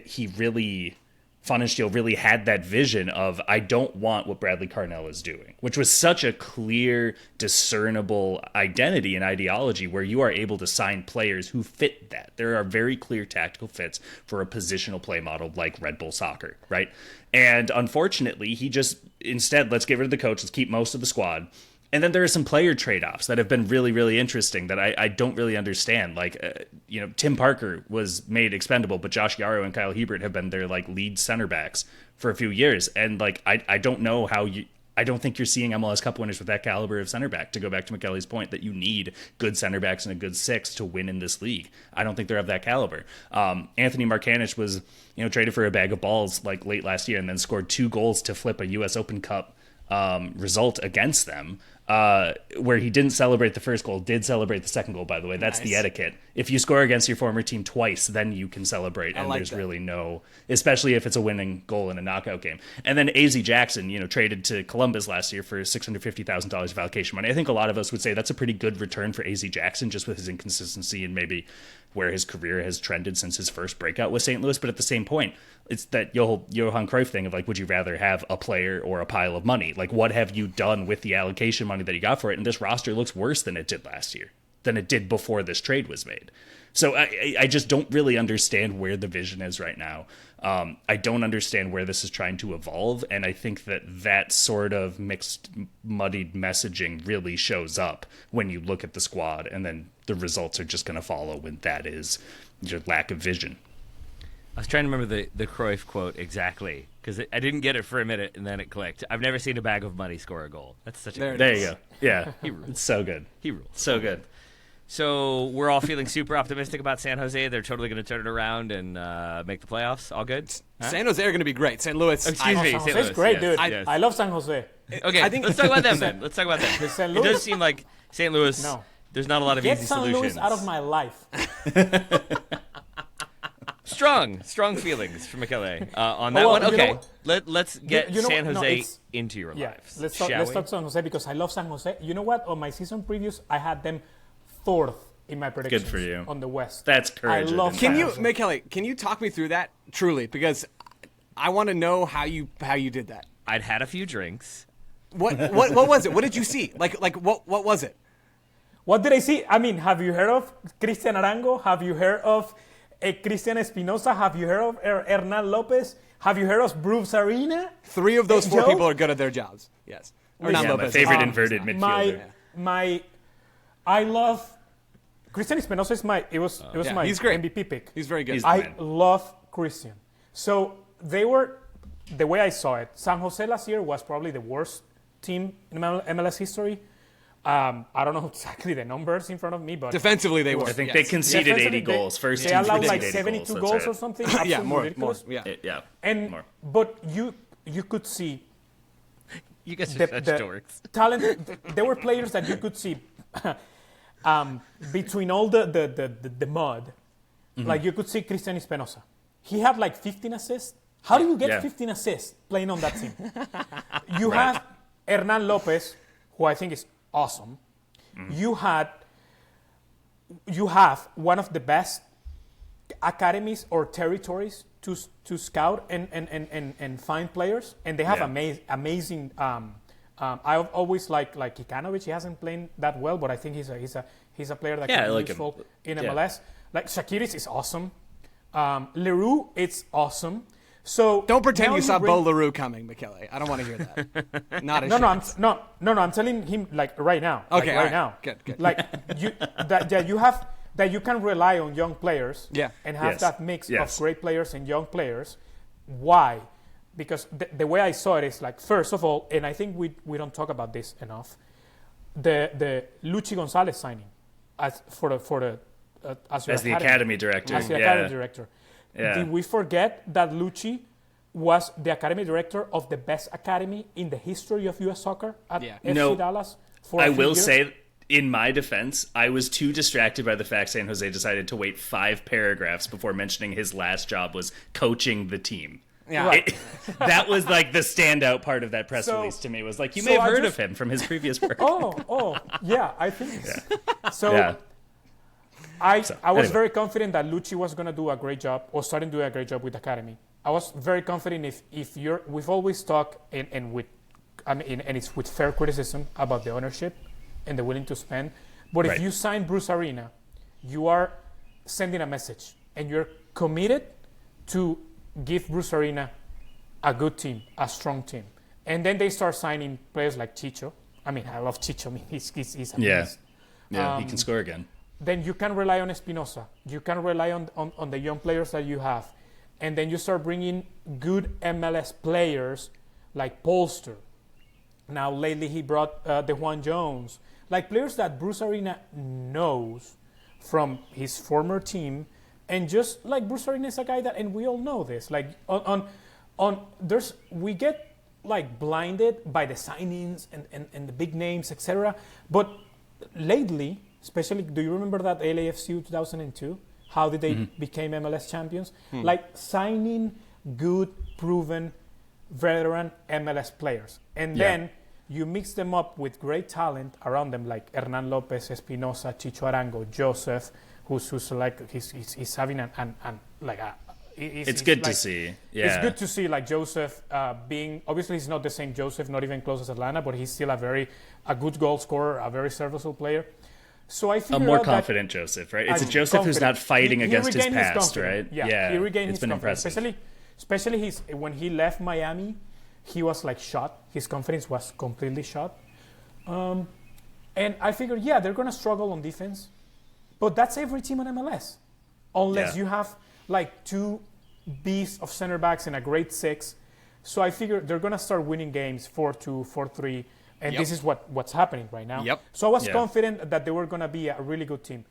Pfannenstiel really had that vision of, I don't want what Bradley Cardell is doing, which was such a clear, discernible identity and ideology where you are able to sign players who fit that. There are very clear tactical fits for a positional play model like Red Bull Soccer, right? And unfortunately, he just, instead, let's get rid of the coach, let's keep most of the squad. And then there are some player trade-offs that have been really, really interesting that I don't really understand. Like, Tim Parker was made expendable, but Josh Yarrow and Kyle Hebert have been their, like, lead center backs for a few years. And, like, I don't know how I don't think you're seeing MLS Cup winners with that caliber of center back, to go back to Michele's point that you need good center backs and a good 6 to win in this league. I don't think they're of that caliber. Anthony Markanich was, traded for a bag of balls like late last year and then scored 2 goals to flip a U.S. Open Cup result against them. Where he didn't celebrate the first goal, did celebrate the second goal, by the way. That's nice. The etiquette. If you score against your former team twice, then you can celebrate. And there's really no, especially if it's a winning goal in a knockout game. And then AZ Jackson, traded to Columbus last year for $650,000 of allocation money. I think a lot of us would say that's a pretty good return for AZ Jackson, just with his inconsistency and maybe where his career has trended since his first breakout with St. Louis. But at the same point, it's that Johan Cruyff thing of, like, would you rather have a player or a pile of money? Like, what have you done with the allocation money that you got for it? And this roster looks worse than it did last year, than it did before this trade was made. So I just don't really understand where the vision is right now. I don't understand where this is trying to evolve. And I think that sort of mixed, muddied messaging really shows up when you look at the squad, and then the results are just going to follow when that is your lack of vision. I was trying to remember the Cruyff quote exactly, because I didn't get it for a minute, and then it clicked. I've never seen a bag of money score a goal. That's such a There you go. Yeah. He rules. It's so good. He rules. So good. So we're all feeling super optimistic about San Jose. They're totally going to turn it around and make the playoffs. All good? Huh? San Jose are going to be great. St. Louis. Excuse me. San St. Jose's Louis, great, yes, dude. yes. I love San Jose. Okay, let's talk about them then. Let's talk about them. St. It Louis? does seem like St. Louis, No. there's not a lot of Get easy San solutions. Luis out of my life. Strong feelings from Michele on that one. Okay, let's get San Jose into your lives. Let's shall talk San Jose because I love San Jose. You know what? On my season previews, I had them 4th in my predictions. Good for you. On the West. That's courage. I love Can San you, Jose. Michele? Can you talk me through that truly? Because I want to know how you did that. I'd had a few drinks. What was it? What did you see? Like what was it? What did I see? I mean, have you heard of Cristian Arango? Have you heard of Cristian Espinosa? Have you heard of Hernan Lopez? Have you heard of Bruce Arena? 3 of those 4 Joe? people are good at their jobs. Yes. Hernan Yeah, my Lopez. favorite inverted midfielder. I love Cristian Espinosa. Was my he's great. MVP pick. He's very good. He's the I man. love Christian. So they were, the way I saw it, San Jose last year was probably the worst team in MLS history. I don't know exactly the numbers in front of me, but Defensively, they were. I think yes. they conceded 80 defensively, goals. First they team allowed conceded like 80 72 goals. goals That's or right. something. Yeah, Absolutely more. ridiculous. Yeah. Yeah. And more. but you could see You guys are the such dorks. talent. There were players that you could see between all the mud. Like you could see Cristian Espinosa. He had like 15 assists. How do you get 15 assists playing on that team? You have Hernan Lopez, who I think is awesome. You have one of the best academies or territories to scout and find players, and they have amazing. I've always liked Kikanovic. He hasn't played that well, but I think he's a player that can be useful in MLS. Like Shakiris is awesome. Leroux, it's awesome. So Don't pretend now you saw bring- Bo Leroux coming, Michele. I don't want to hear that. Not a No, chance. I'm telling him like right now. Okay, like, all right right. now. Good. Like that you can rely on young players. Yeah. And have Yes. that mix Yes. of great players and young players. Why? Because the way I saw it is like, first of all, and I think we don't talk about this enough, the Luchi Gonzalez signing as the academy director. As the academy director. Yeah. Did we forget that Lucci was the academy director of the best academy in the history of U.S. soccer at FC No, Dallas? For a I few will years? say, in my defense, I was too distracted by the fact San Jose decided to wait 5 paragraphs before mentioning his last job was coaching the team. Yeah. Right. That was like the standout part of that press So- release to me. Was like, you so may have I heard just- of him from his previous work. Oh, yeah, I think so. Yeah. I was anyway. very confident that Lucci was going to do a great job or starting to do a great job with academy. I was very confident if we've always talked and it's with fair criticism about the ownership and the willing to spend. But if Right. you sign Bruce Arena, you are sending a message and you're committed to give Bruce Arena a good team, a strong team. And then they start signing players like Chicho. I mean, I love Chicho. I mean, he's a Yeah. beast. Yeah, he can score again. Then you can rely on Espinosa. You can rely on the young players that you have. And then you start bringing good MLS players like Polster. Now, lately he brought the Juan Jones. Like players that Bruce Arena knows from his former team. And just like Bruce Arena is a guy that, and we all know this, like we get like blinded by the signings and the big names, etc. But lately, especially, do you remember that LAFC 2002? How did they became MLS champions? Like signing good, proven, veteran MLS players. And then you mix them up with great talent around them, like Hernan Lopez, Espinosa, Chicho Arango, Joseph, who's like, he's having It's good to see. Yeah. It's good to see like Joseph being, obviously he's not the same Joseph, not even close as Atlanta, but he's still a good goal scorer, a very serviceable player. So I A figured more out confident Joseph, right? It's a I'm Joseph who's not confident. fighting He against his regained his past, confidence. right? Yeah, he regained it's his been confidence. impressive. Especially when he left Miami, he was like shot. His confidence was completely shot. And I figured, they're going to struggle on defense. But that's every team on MLS. Unless you have like 2 beasts of center backs and a great 6. So I figured they're going to start winning games 4-2, 4-3. And this is what's happening right now. Yep. So I was confident that they were going to be a really good team.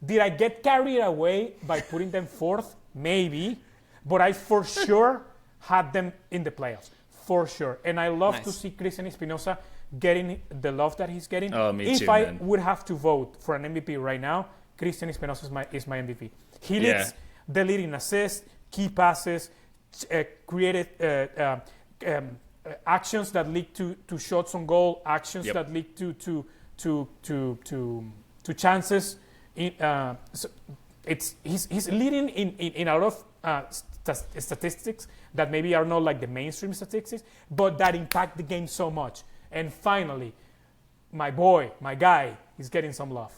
Did I get carried away by putting them fourth? Maybe. But I for sure had them in the playoffs. For sure. And I love to see Cristian Espinosa getting the love that he's getting. Oh, me if too, I man. would have to vote for an MVP right now, Cristian Espinosa is my MVP. He leads the lead in assists, key passes, created actions that lead to shots on goal, actions that lead to chances. So he's leading in a lot of statistics that maybe are not like the mainstream statistics, but that impact the game so much. And finally, my boy, my guy, is getting some love.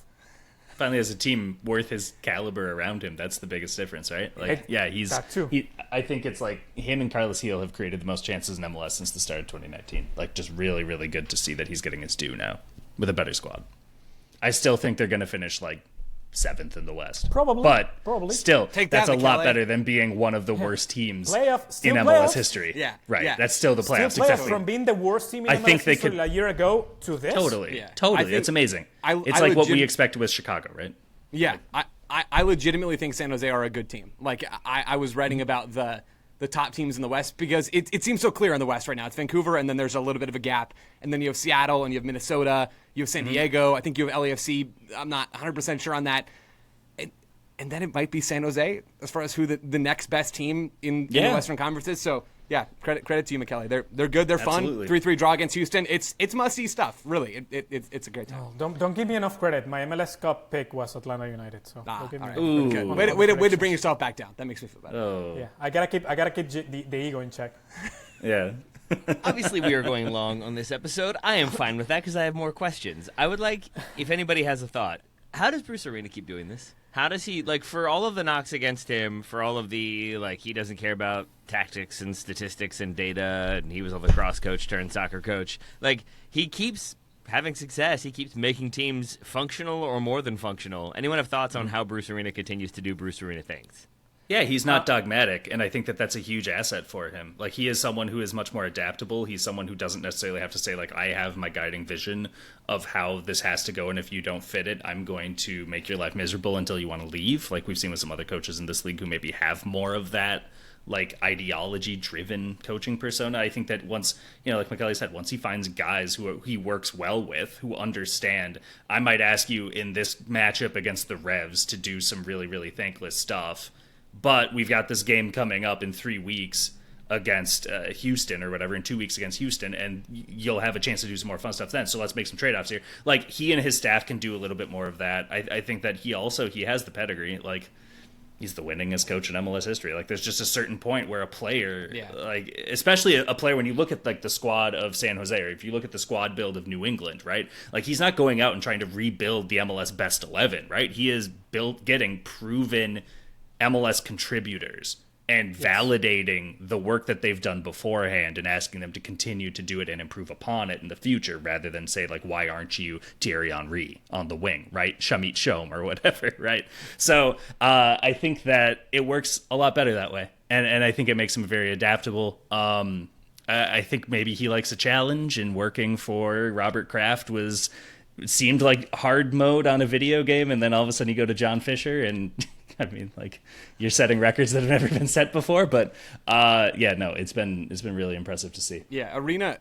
Finally has a team worth his caliber around him. That's the biggest difference, right? Like, he's that too. I think it's like him and Carlos Gil have created the most chances in MLS since the start of 2019. Like, just really, really good to see that he's getting his due now with a better squad. I still think they're going to finish like 7th in the West. But still, that's a lot better than being one of the worst teams in MLS history. Yeah. Right. Yeah. That's still the playoffs. Still playoffs from being the worst team in MLS history a year ago to this. Totally. It's amazing. It's I like what we expected with Chicago, right? Yeah. I legitimately think San Jose are a good team. Like, I was writing about the top teams in the West because it seems so clear in the West right now. It's Vancouver, and then there's a little bit of a gap. And then you have Seattle, and you have Minnesota, you have San Diego. I think you have LAFC. I'm not 100% sure on that. And then it might be San Jose as far as who the next best team in the Western Conference is. So, yeah, credit to you, Michele. They're good. They're fun. 3-3 draw against Houston. It's must-see stuff, really. It's a great time. Oh, don't give me enough credit. My MLS Cup pick was Atlanta United. So don't give me enough credit. Way to bring yourself back down. That makes me feel better. Oh. Yeah, I gotta keep the ego in check. Yeah. Obviously, we are going long on this episode. I am fine with that because I have more questions. I would like, if anybody has a thought, how does Bruce Arena keep doing this? How does he, like, for all of the knocks against him, for all of the, like, he doesn't care about tactics and statistics and data, and he was a lacrosse coach turned soccer coach, like, he keeps having success. He keeps making teams functional or more than functional. Anyone have thoughts on how Bruce Arena continues to do Bruce Arena things? Yeah, he's not dogmatic, and I think that that's a huge asset for him. Like, he is someone who is much more adaptable. He's someone who doesn't necessarily have to say, like, I have my guiding vision of how this has to go, and if you don't fit it, I'm going to make your life miserable until you want to leave. Like, we've seen with some other coaches in this league who maybe have more of that, like, ideology-driven coaching persona. I think that once, you know, like Michele said, once he finds guys who he works well with, who understand, I might ask you in this matchup against the Revs to do some really, really thankless stuff, but we've got this game coming up in 3 weeks against Houston or whatever, in 2 weeks against Houston, and you'll have a chance to do some more fun stuff then. So let's make some trade-offs here. Like, he and his staff can do a little bit more of that. I think that he has the pedigree. Like, he's the winningest coach in MLS history. Like, there's just a certain point where a player, like, especially a player, when you look at, like, the squad of San Jose, or if you look at the squad build of New England, right? Like, he's not going out and trying to rebuild the MLS best 11, right? He is getting proven MLS contributors and validating the work that they've done beforehand and asking them to continue to do it and improve upon it in the future, rather than say, like, why aren't you Thierry Henry on the wing, right? Shamit Shom or whatever, right? So I think that it works a lot better that way. And I think it makes him very adaptable. I think maybe he likes a challenge, and working for Robert Kraft seemed like hard mode on a video game, and then all of a sudden you go to John Fisher and I mean, like, you're setting records that have never been set before, but it's been really impressive to see. Yeah, Arena,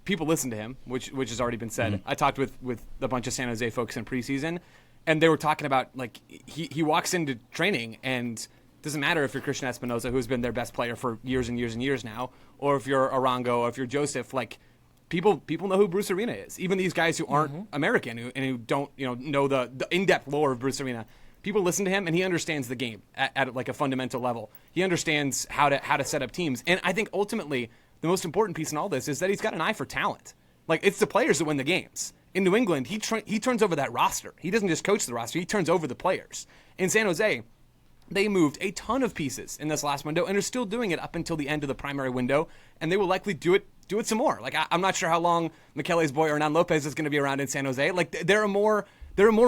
people listen to him, which has already been said. I talked with a bunch of San Jose folks in preseason, and they were talking about, like, he walks into training, and it doesn't matter if you're Cristian Espinosa, who's been their best player for years and years and years now, or if you're Arango, or if you're Joseph, like, people know who Bruce Arena is. Even these guys who aren't American and who don't know the in-depth lore of Bruce Arena. People listen to him, and he understands the game at like a fundamental level. He understands how to set up teams. And I think ultimately the most important piece in all this is that he's got an eye for talent. Like, it's the players that win the games. In New England, he turns over that roster. He doesn't just coach the roster. He turns over the players. In San Jose, they moved a ton of pieces in this last window and are still doing it up until the end of the primary window, and they will likely do it some more. Like, I'm not sure how long Michele's boy Hernan Lopez is going to be around in San Jose. Like, there are more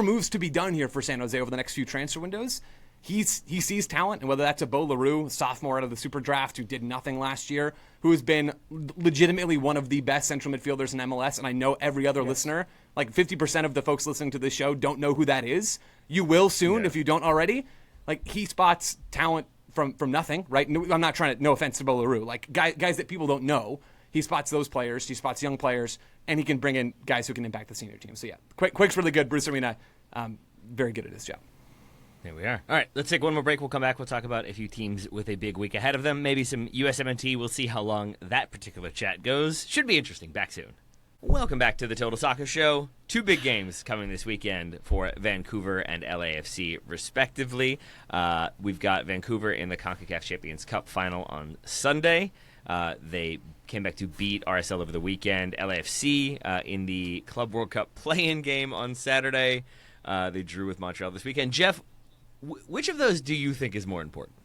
moves to be done here for San Jose over the next few transfer windows. he sees talent, and whether that's a Bo LaRue, sophomore out of the Super Draft who did nothing last year, who has been legitimately one of the best central midfielders in MLS, and I know every other listener, like 50% of the folks listening to this show don't know who that is. You will soon if you don't already. Like, he spots talent from nothing, right? I'm not trying to, no offense to Bo LaRue, like guys that people don't know. He spots those players, he spots young players, and he can bring in guys who can impact the senior team. So yeah, Quick's really good. Bruce Arena, very good at his job. There we are. All right, let's take one more break. We'll come back. We'll talk about a few teams with a big week ahead of them. Maybe some USMNT. We'll see how long that particular chat goes. Should be interesting. Back soon. Welcome back to the Total Soccer Show. Two big games coming this weekend for Vancouver and LAFC, respectively. We've got Vancouver in the CONCACAF Champions Cup final on Sunday. They came back to beat RSL over the weekend. LAFC in the Club World Cup play-in game on Saturday. They drew with Montreal this weekend. Jeff, which of those do you think is more important?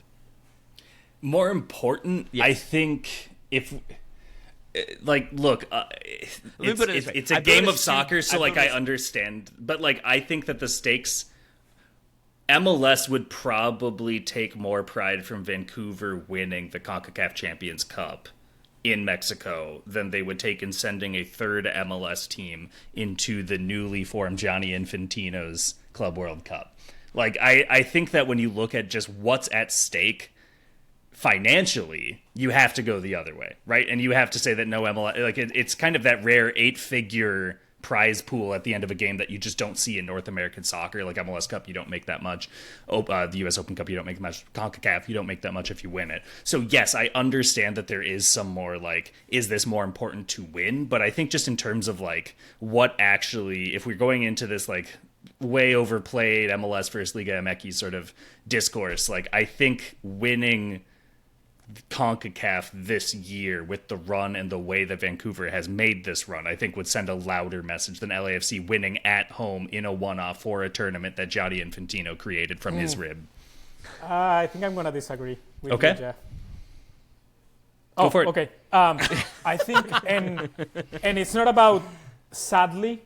More important? Yes. I think if... Like, look, it's a game of soccer, so, like, I understand. But, like, I think that the stakes... MLS would probably take more pride from Vancouver winning the CONCACAF Champions Cup in Mexico than they would take in sending a third MLS team into the newly formed Gianni Infantino's Club World Cup. Like, I think that when you look at just what's at stake financially, you have to go the other way, right? And you have to say that no MLS, like it's kind of that rare 8-figure prize pool at the end of a game that you just don't see in North American soccer. Like MLS Cup, you don't make that much. The US Open Cup, you don't make much. CONCACAF, you don't make that much if you win it. So yes, I understand that there is some more like, is this more important to win? But I think just in terms of like what actually, if we're going into this like way overplayed MLS versus Liga MX sort of discourse, like I think winning CONCACAF this year with the run and the way that Vancouver has made this run, I think would send a louder message than LAFC winning at home in a one-off for a tournament that Gianni Infantino created from his rib. I think I'm going to disagree with you, Jeff. Go for it. Okay. I think, and it's not about sadly,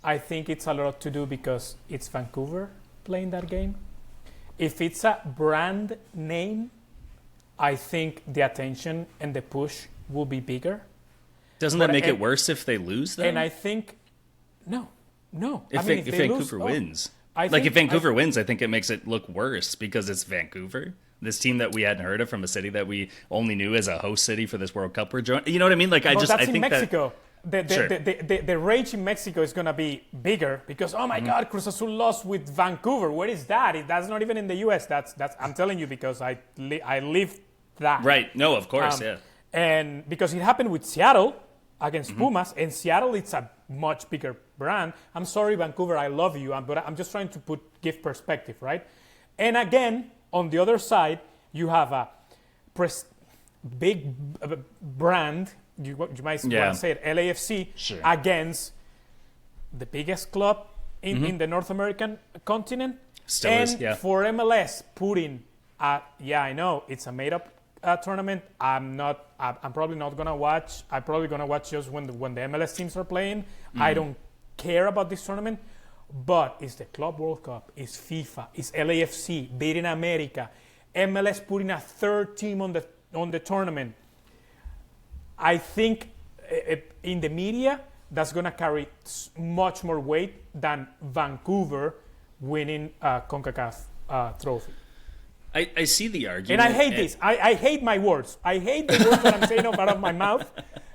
I think it's a lot to do because it's Vancouver playing that game. If it's a brand name, I think the attention and the push will be bigger. Doesn't that make it worse if they lose, then? And I think, no. If Vancouver wins. If Vancouver wins, I think it makes it look worse because it's Vancouver. This team that we hadn't heard of from a city that we only knew as a host city for this World Cup we're joining. You know what I mean? Like, that's in Mexico. The rage in Mexico is going to be bigger because, oh my God, Cruz Azul lost with Vancouver. Where is that? That's not even in the U.S. That's I'm telling you because I live that. Right. No, of course, yeah. And because it happened with Seattle against Pumas, and Seattle, it's a much bigger brand. I'm sorry, Vancouver, I love you, but I'm just trying to give perspective, right? And again, on the other side, you have a big brand. You might want to say it, LAFC, against the biggest club in the North American continent. Still is, yeah. For MLS, putting, I know it's a made-up tournament. I'm probably not gonna watch. I'm probably gonna watch just when the MLS teams are playing. I don't care about this tournament, but it's the Club World Cup. It's FIFA. It's LAFC beating America. MLS putting a third team on the tournament. I think in the media, that's going to carry much more weight than Vancouver winning a CONCACAF trophy. I see the argument. And I hate this. I hate my words. I hate the words that I'm saying out of my mouth,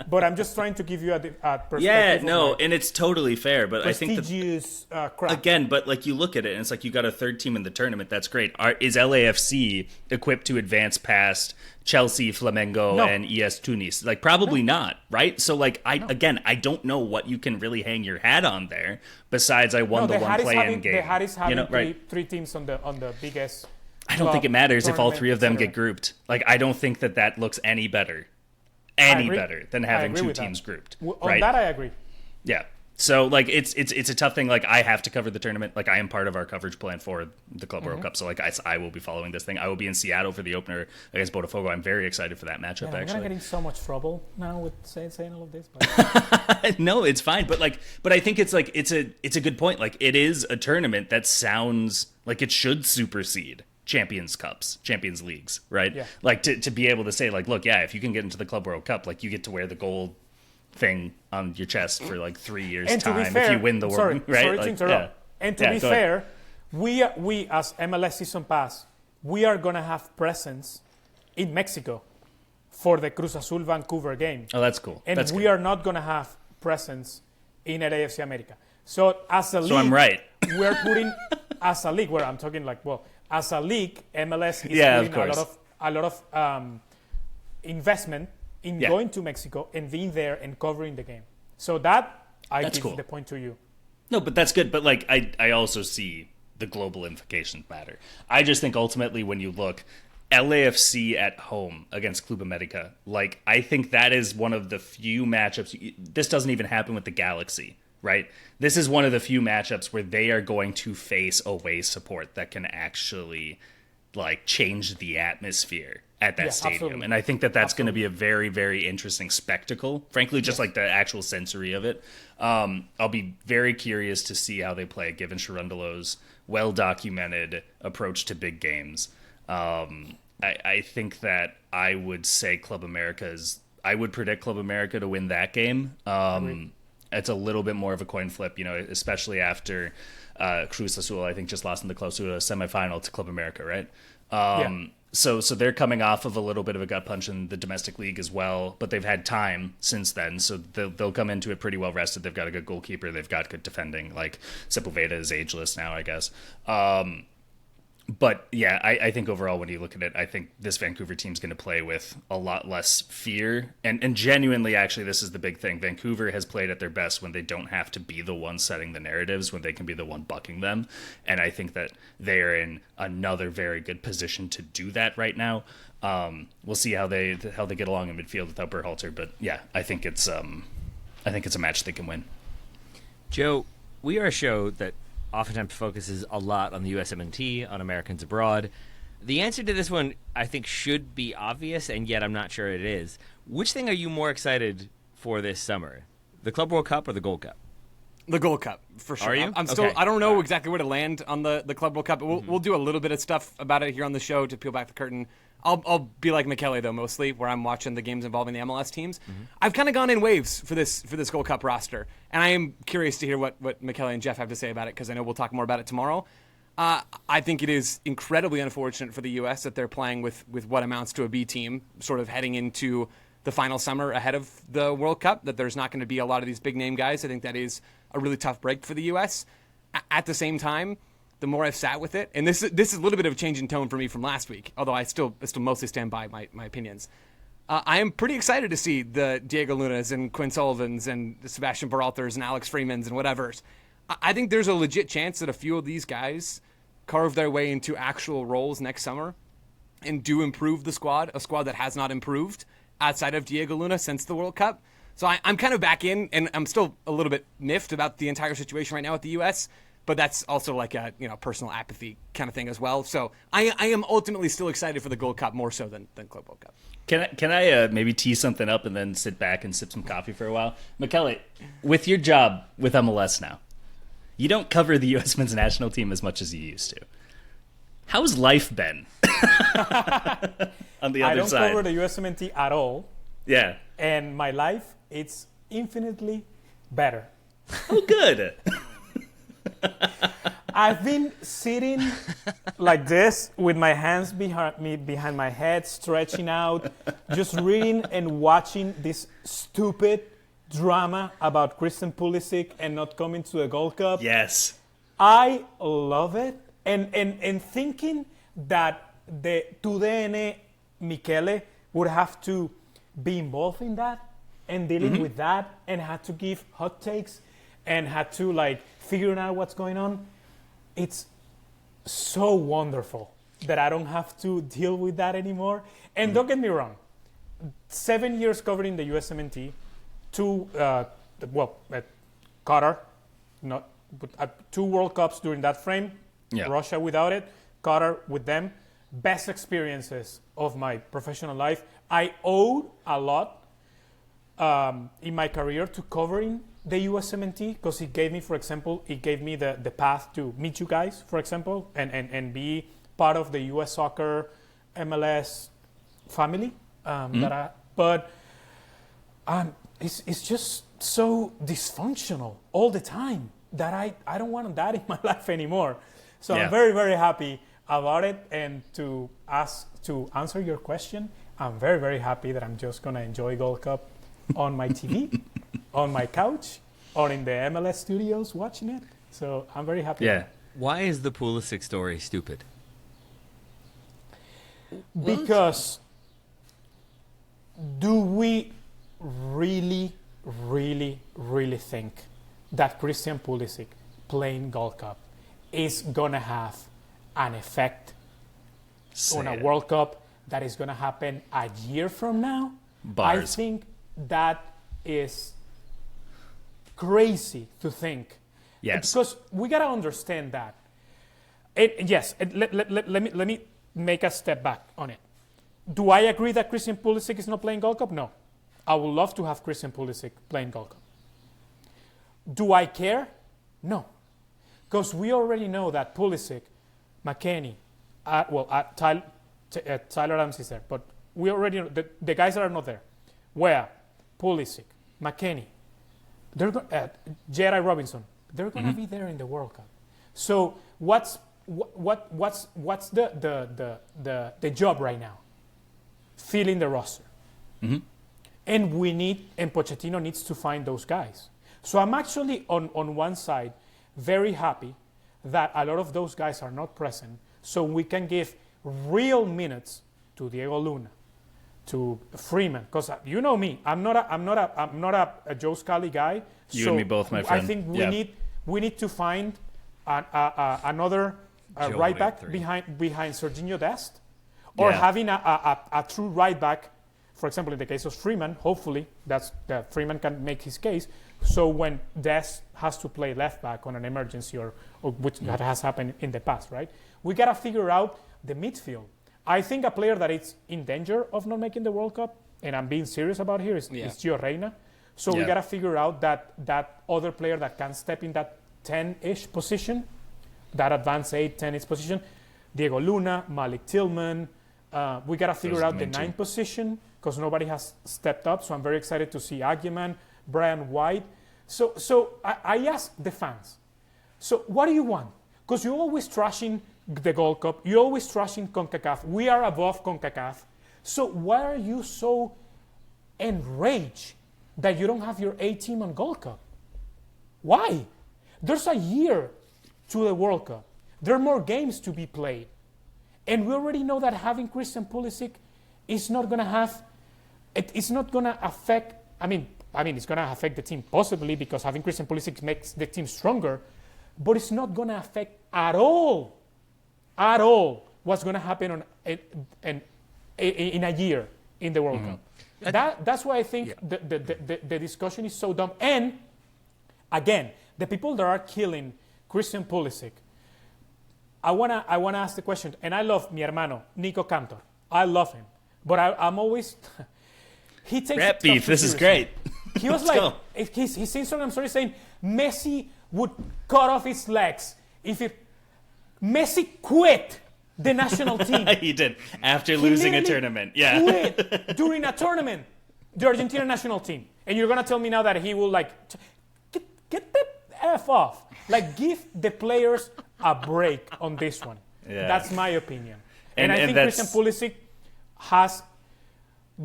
but I'm just trying to give you a perspective. Yeah, no, and it's totally fair. But I think prestigious crap. Again, but like you look at it, and it's like you got a third team in the tournament. That's great. Is LAFC equipped to advance past Chelsea, Flamengo, and ES Tunis? Like probably not, right? So like I don't know what you can really hang your hat on there. Besides, I won the one play-in game. The Harris having three teams on the biggest. I don't think it matters if all three of them get grouped. Like, I don't think that looks any better than having two teams grouped. On that, I agree. Yeah. So, like, it's a tough thing. Like, I have to cover the tournament. Like, I am part of our coverage plan for the Club World Cup. So, like, I will be following this thing. I will be in Seattle for the opener against Botafogo. I'm very excited for that matchup, actually. I'm going to get in so much trouble now with saying all of this. But. No, it's fine. But I think it's, like, it's a good point. Like, it is a tournament that sounds Like, it should supersede Champions Cups, Champions Leagues, right? Yeah. Like, to be able to say, like, look, yeah, if you can get into the Club World Cup, like, you get to wear the gold thing on your chest for, like, 3 years' And time to be fair, if you win the World, right? Sorry to like, interrupt. yeah. And to be fair, we as MLS Season Pass, we are going to have presence in Mexico for the Cruz Azul Vancouver game. Oh, that's cool. And that's we good. are not going to have presence in LAFC America. So as a league, So I'm right. we're putting, as a league, where I'm talking like, well, as a league, MLS is Yeah, of putting course. a lot of investment in going to Mexico and being there and covering the game. So that's give cool. the point to you. No, but that's good. But, like, I also see the global implications matter. I just think ultimately when you look, LAFC at home against Club America, like, I think that is one of the few matchups. This doesn't even happen with the Galaxy, right? This is one of the few matchups where they are going to face away support that can actually, like, change the atmosphere at that stadium. Absolutely. And I think that that's going to be a very, very interesting spectacle. Frankly, just like the actual sensory of it. I'll be very curious to see how they play, given Cherundolo's well-documented approach to big games. I think that I would say I would predict Club America to win that game. It's a little bit more of a coin flip, you know, especially after Cruz Azul, I think, just lost in the Clausura semifinal to Club America, right? So they're coming off of a little bit of a gut punch in the domestic league as well, but they've had time since then, so they'll come into it pretty well rested. They've got a good goalkeeper. They've got good defending. Like, Sepulveda is ageless now, I guess. But yeah, I think overall when you look at it, I think this Vancouver team's going to play with a lot less fear. And genuinely, actually, this is the big thing. Vancouver has played at their best when they don't have to be the one setting the narratives, when they can be the one bucking them. And I think that they are in another very good position to do that right now. We'll see how they get along in midfield without Berhalter. But yeah, I think it's a match they can win. Joe, we are a show that oftentimes focuses a lot on the USMNT, on Americans abroad. The answer to this one, I think, should be obvious, and yet I'm not sure it is. Which thing are you more excited for this summer? The Club World Cup or the Gold Cup? The Gold Cup, for sure. Are you? I'm still. Okay. I don't know exactly where to land on the Club World Cup. We'll do a little bit of stuff about it here on the show to peel back the curtain. I'll be like Michele, though, mostly, where I'm watching the games involving the MLS teams. I've kind of gone in waves for this Gold Cup roster, and I am curious to hear what Michele and Jeff have to say about it, because I know we'll talk more about it tomorrow. I think it is incredibly unfortunate for the U.S. that they're playing with what amounts to a B team, sort of heading into the final summer ahead of the World Cup, that there's not going to be a lot of these big-name guys. I think that is a really tough break for the U.S. At the same time, the more I've sat with it, and this is a little bit of a change in tone for me from last week, although I still mostly stand by my opinions. I am pretty excited to see the Diego Lunas and Quinn Sullivans and Sebastian Berhalters and Alex Freemans and whatevers. I think there's a legit chance that a few of these guys carve their way into actual roles next summer and do improve the squad, a squad that has not improved outside of Diego Luna since the World Cup. So I'm kind of back in, and I'm still a little bit miffed about the entire situation right now with the U.S., but that's also like a personal apathy kind of thing as well. So I am ultimately still excited for the Gold Cup more so than Club World Cup. Can I maybe tee something up and then sit back and sip some coffee for a while? Michele, with your job with MLS now, you don't cover the U.S. men's national team as much as you used to. How's life been on the other side? I don't cover the USMNT at all. Yeah. And my life, it's infinitely better. Oh, good. I've been sitting like this with my hands behind my head, stretching out, just reading and watching this stupid drama about Christian Pulisic and not coming to the Gold Cup. Yes. I love it. And thinking that the 2DN Michele would have to be involved in that and dealing with that and had to give hot takes and had to figuring out what's going on. It's so wonderful that I don't have to deal with that anymore. And don't get me wrong, 7 years covering the USMNT, Qatar, two World Cups during that frame, Russia without it, Qatar with them, best experiences of my professional life. I owe a lot in my career to covering the USMNT because it gave me, for example, the path to meet you guys, for example, and be part of the US Soccer MLS family. But it's just so dysfunctional all the time that I don't want that in my life anymore. So I'm very, very happy about it. And to answer your question, I'm very, very happy that I'm just going to enjoy Gold Cup on my TV, on my couch, or in the MLS studios watching it. So I'm very happy. Yeah. Why is the Pulisic story stupid? Because do we really, really, really think that Christian Pulisic playing Gold Cup is going to have an effect on a World Cup that is going to happen a year from now? Bars. I think that is crazy to think. Yes. Because we got to understand that. Let me make a step back on it. Do I agree that Christian Pulisic is not playing Gold Cup? No. I would love to have Christian Pulisic playing Gold Cup. Do I care? No. Because we already know that Pulisic, McKennie, Tyler Adams is there, but we already know the guys that are not there. Where? Pulisic, McKennie, J.R. Robinson, they're going to be there in the World Cup. So what's the job right now? Filling the roster. Mm-hmm. And Pochettino needs to find those guys. So I'm actually on one side very happy that a lot of those guys are not present, so we can give real minutes to Diego Luna, to Freeman, because you know me, I'm not a Joe Scally guy. You and me both, my friend. I think we need to find another right back behind Serginho Dest, or having a true right back. For example, in the case of Freeman, hopefully that Freeman can make his case. So when Dest has to play left back on an emergency, or which that has happened in the past, right? We gotta figure out the midfield. I think a player that is in danger of not making the World Cup, and I'm being serious about here, is Gio Reyna. So we gotta figure out that other player that can step in that 10-ish position, that advanced 8, 10-ish position. Diego Luna, Malik Tillman. We gotta figure out the 9 position, because nobody has stepped up. So I'm very excited to see Aguiman, Brian White. So I ask the fans, so what do you want? Because you're always trashing the Gold Cup. You're always trashing CONCACAF. We are above CONCACAF. So why are you so enraged that you don't have your A team on Gold Cup? Why? There's a year to the World Cup. There are more games to be played. And we already know that having Christian Pulisic is not going to have, it's not going to affect, I mean, it's going to affect the team possibly because having Christian Pulisic makes the team stronger, but it's not going to affect at all what's going to happen in a year in the World Cup. That's why I think the discussion is so dumb. And again, the people that are killing Christian Pulisic, I wanna ask the question, and I love mi hermano, Nico Cantor. I love him. But I'm always he takes Rap beef, this is great. He was like, he's saying something, I'm sorry, saying Messi would cut off his legs Messi quit the national team. He did, after losing a tournament. Yeah. Quit during a tournament, the Argentina national team. And you're going to tell me now that he will, like, get the F off. Like, give the players a break on this one. Yeah. That's my opinion. And I think Christian Pulisic has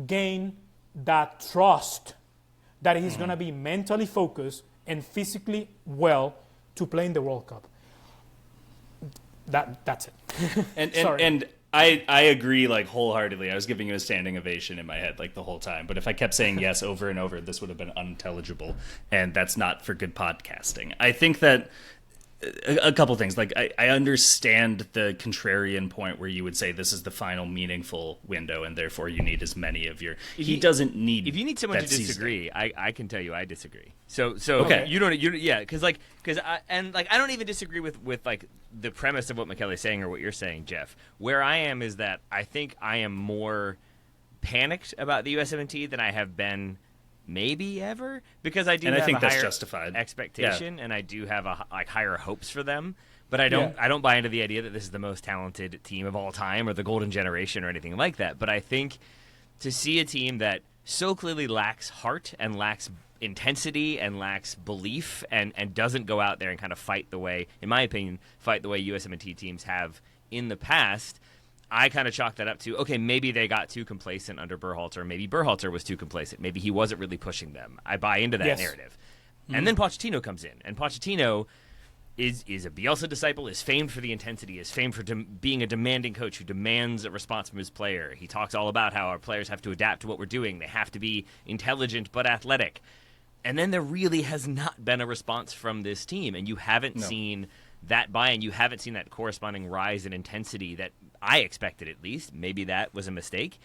gained that trust that he's going to be mentally focused and physically well to play in the World Cup. That's it. And I agree, like, wholeheartedly. I was giving you a standing ovation in my head, like, the whole time. But if I kept saying yes over and over, this would have been unintelligible, and that's not for good podcasting. I think that a couple things. Like, I understand the contrarian point where you would say this is the final meaningful window, and therefore you need as many of your. He doesn't need. If you need someone to disagree, I can tell you I disagree. So okay. You don't because I don't even disagree with like the premise of what Michele is saying or what you're saying, Jeff. Where I am is that I think I am more panicked about the USMNT than I have been maybe ever, because I do and have I think a that's higher justified expectation, and I do have higher hopes for them. But I don't buy into the idea that this is the most talented team of all time or the golden generation or anything like that. But I think to see a team that so clearly lacks heart and lacks intensity and lacks belief and doesn't go out there and kind of fight the way, in my opinion, fight the way USMNT teams have in the past, I kind of chalk that up to, okay, maybe they got too complacent under Berhalter. Maybe Berhalter was too complacent. Maybe he wasn't really pushing them. I buy into that narrative. And then Pochettino comes in. And Pochettino is a Bielsa disciple, is famed for the intensity, is famed for being a demanding coach who demands a response from his player. He talks all about how our players have to adapt to what we're doing. They have to be intelligent but athletic. And then there really has not been a response from this team. And you haven't seen that buy-in. You haven't seen that corresponding rise in intensity that I expected, at least. Maybe that was a mistake.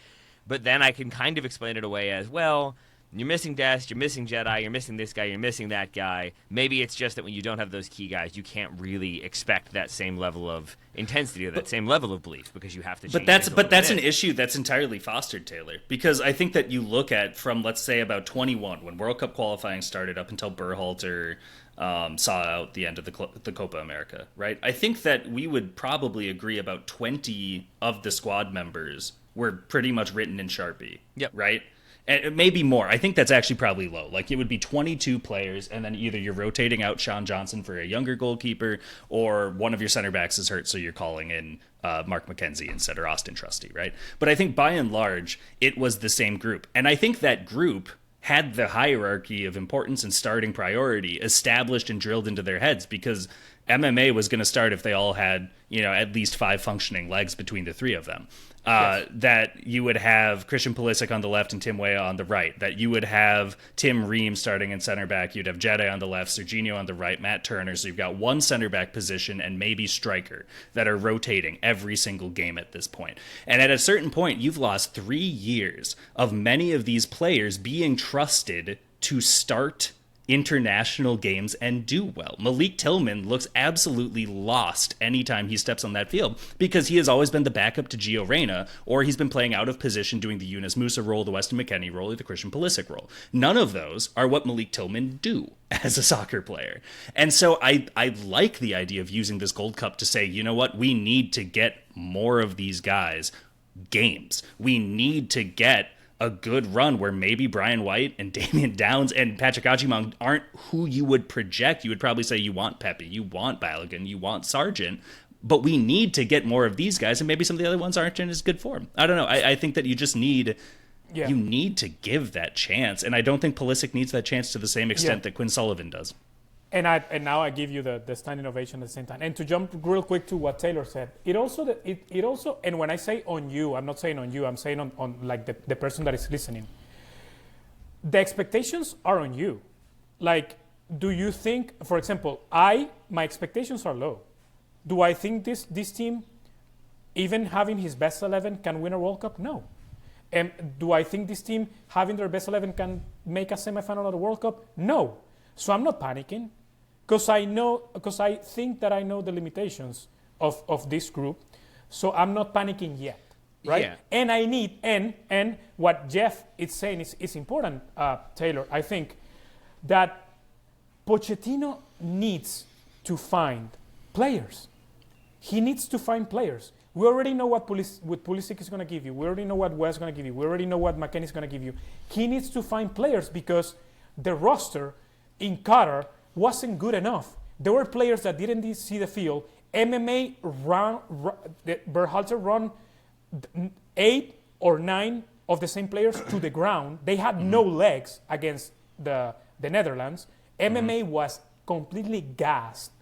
But then I can kind of explain it away as, well, you're missing Dest, you're missing Jedi, you're missing this guy, you're missing that guy. Maybe it's just that when you don't have those key guys, you can't really expect that same level of intensity or that same level of belief because you have to change. But that's an issue that's entirely fostered, Taylor, because I think that you look at from, let's say, about 21, when World Cup qualifying started up until Berhalter saw out the end of the Copa America, right? I think that we would probably agree about 20 of the squad members were pretty much written in Sharpie, right? And maybe more. I think that's actually probably low. Like, it would be 22 players, and then either you're rotating out Sean Johnson for a younger goalkeeper, or one of your center backs is hurt, so you're calling in Mark McKenzie instead, or Austin Trusty, right? But I think by and large, it was the same group. And I think that group had the hierarchy of importance and starting priority established and drilled into their heads, because MMA was going to start if they all had, at least 5 functioning legs between the 3 of them. That you would have Christian Pulisic on the left and Tim Weah on the right, that you would have Tim Ream starting in center back, you'd have Jedi on the left, Serginho on the right, Matt Turner, so you've got one center back position and maybe striker that are rotating every single game at this point. And at a certain point, you've lost 3 years of many of these players being trusted to start international games and do well. Malik Tillman looks absolutely lost anytime he steps on that field, because he has always been the backup to Gio Reyna, or he's been playing out of position doing the Yunus Musa role, the Weston McKennie role, or the Christian Pulisic role. None of those are what Malik Tillman do as a soccer player. And so I like the idea of using this Gold Cup to say, you know what, we need to get more of these guys games. We need to get a good run where maybe Brian White and Damian Downs and Patrick Achimong aren't who you would project. You would probably say you want Pepe, you want Balogun, you want Sargent, but we need to get more of these guys, and maybe some of the other ones aren't in as good form. I don't know. I think that you just need... Yeah. You need to give that chance, and I don't think Pulisic needs that chance to the same extent that Quinn Sullivan does. And now I give you the standing ovation at the same time. And to jump real quick to what Taylor said, it also, and when I say on you, I'm not saying on you, I'm saying on like the person that is listening. The expectations are on you. Like, do you think, for example, my expectations are low. Do I think this team, even having his best 11, can win a World Cup? No. And do I think this team, having their best 11, can make a semifinal of the World Cup? No. So I'm not panicking. Because I think that I know the limitations of this group, so I'm not panicking yet, right? Yeah. And I need and what Jeff is saying is important, Taylor. I think that Pochettino needs to find players. He needs to find players. We already know what Pulisic is going to give you. We already know what Wes is going to give you. We already know what McKennie is going to give you. He needs to find players because the roster in Qatar wasn't good enough. There were players that didn't see the field. Berhalter run 8 or 9 of the same players to the ground. They had no legs against the Netherlands. MMA was completely gassed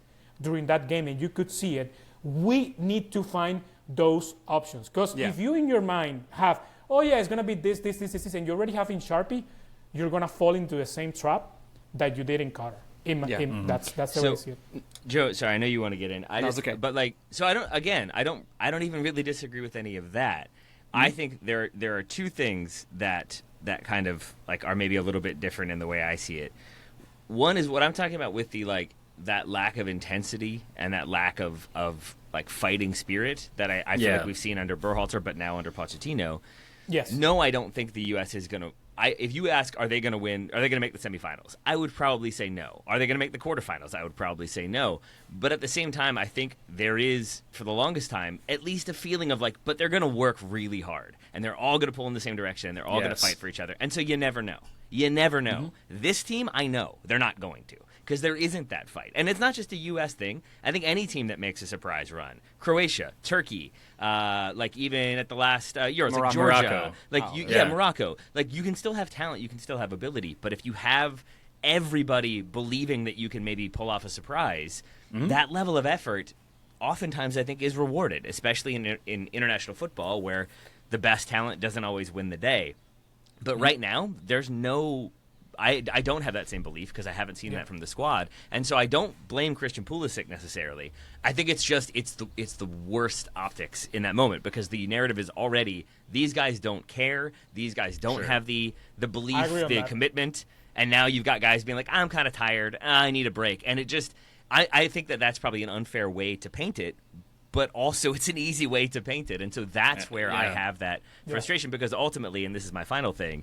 during that game, and you could see it. We need to find those options. Because if you in your mind have, it's going to be this, and you already have in Sharpie, you're going to fall into the same trap that you did in Qatar. That's the way I see it. Joe, sorry, I know you want to get in. That's okay. But I don't even really disagree with any of that. I think there are 2 things that kind of are maybe a little bit different in the way I see it. One is what I'm talking about with the that lack of intensity and that lack of fighting spirit that I feel like we've seen under Berhalter, but now under Pochettino. Yes. No, I don't think the U.S. is going to. if you ask, are they going to win? Are they going to make the semifinals? I would probably say no. Are they going to make the quarterfinals? I would probably say no. But at the same time, I think there is, for the longest time, at least a feeling of like, but they're going to work really hard, and they're all going to pull in the same direction, and they're all going to fight for each other. And so you never know. You never know. This team, I know they're not going to, because there isn't that fight. And it's not just a U.S. thing. I think any team that makes a surprise run, Croatia, Turkey, like even at the last Euros, like Georgia, Morocco. Morocco. Like, you can still have talent, you can still have ability, but if you have everybody believing that you can maybe pull off a surprise, that level of effort oftentimes I think is rewarded, especially in international football where the best talent doesn't always win the day. But right now, there's no... I don't have that same belief because I haven't seen that from the squad, and so I don't blame Christian Pulisic necessarily. I think it's just it's the worst optics in that moment because the narrative is already these guys don't care, these guys don't have the belief, the commitment, and now you've got guys being like, I'm kind of tired, I need a break, and it just I think that's probably an unfair way to paint it. But also, it's an easy way to paint it. And so that's where I have that frustration because ultimately, and this is my final thing,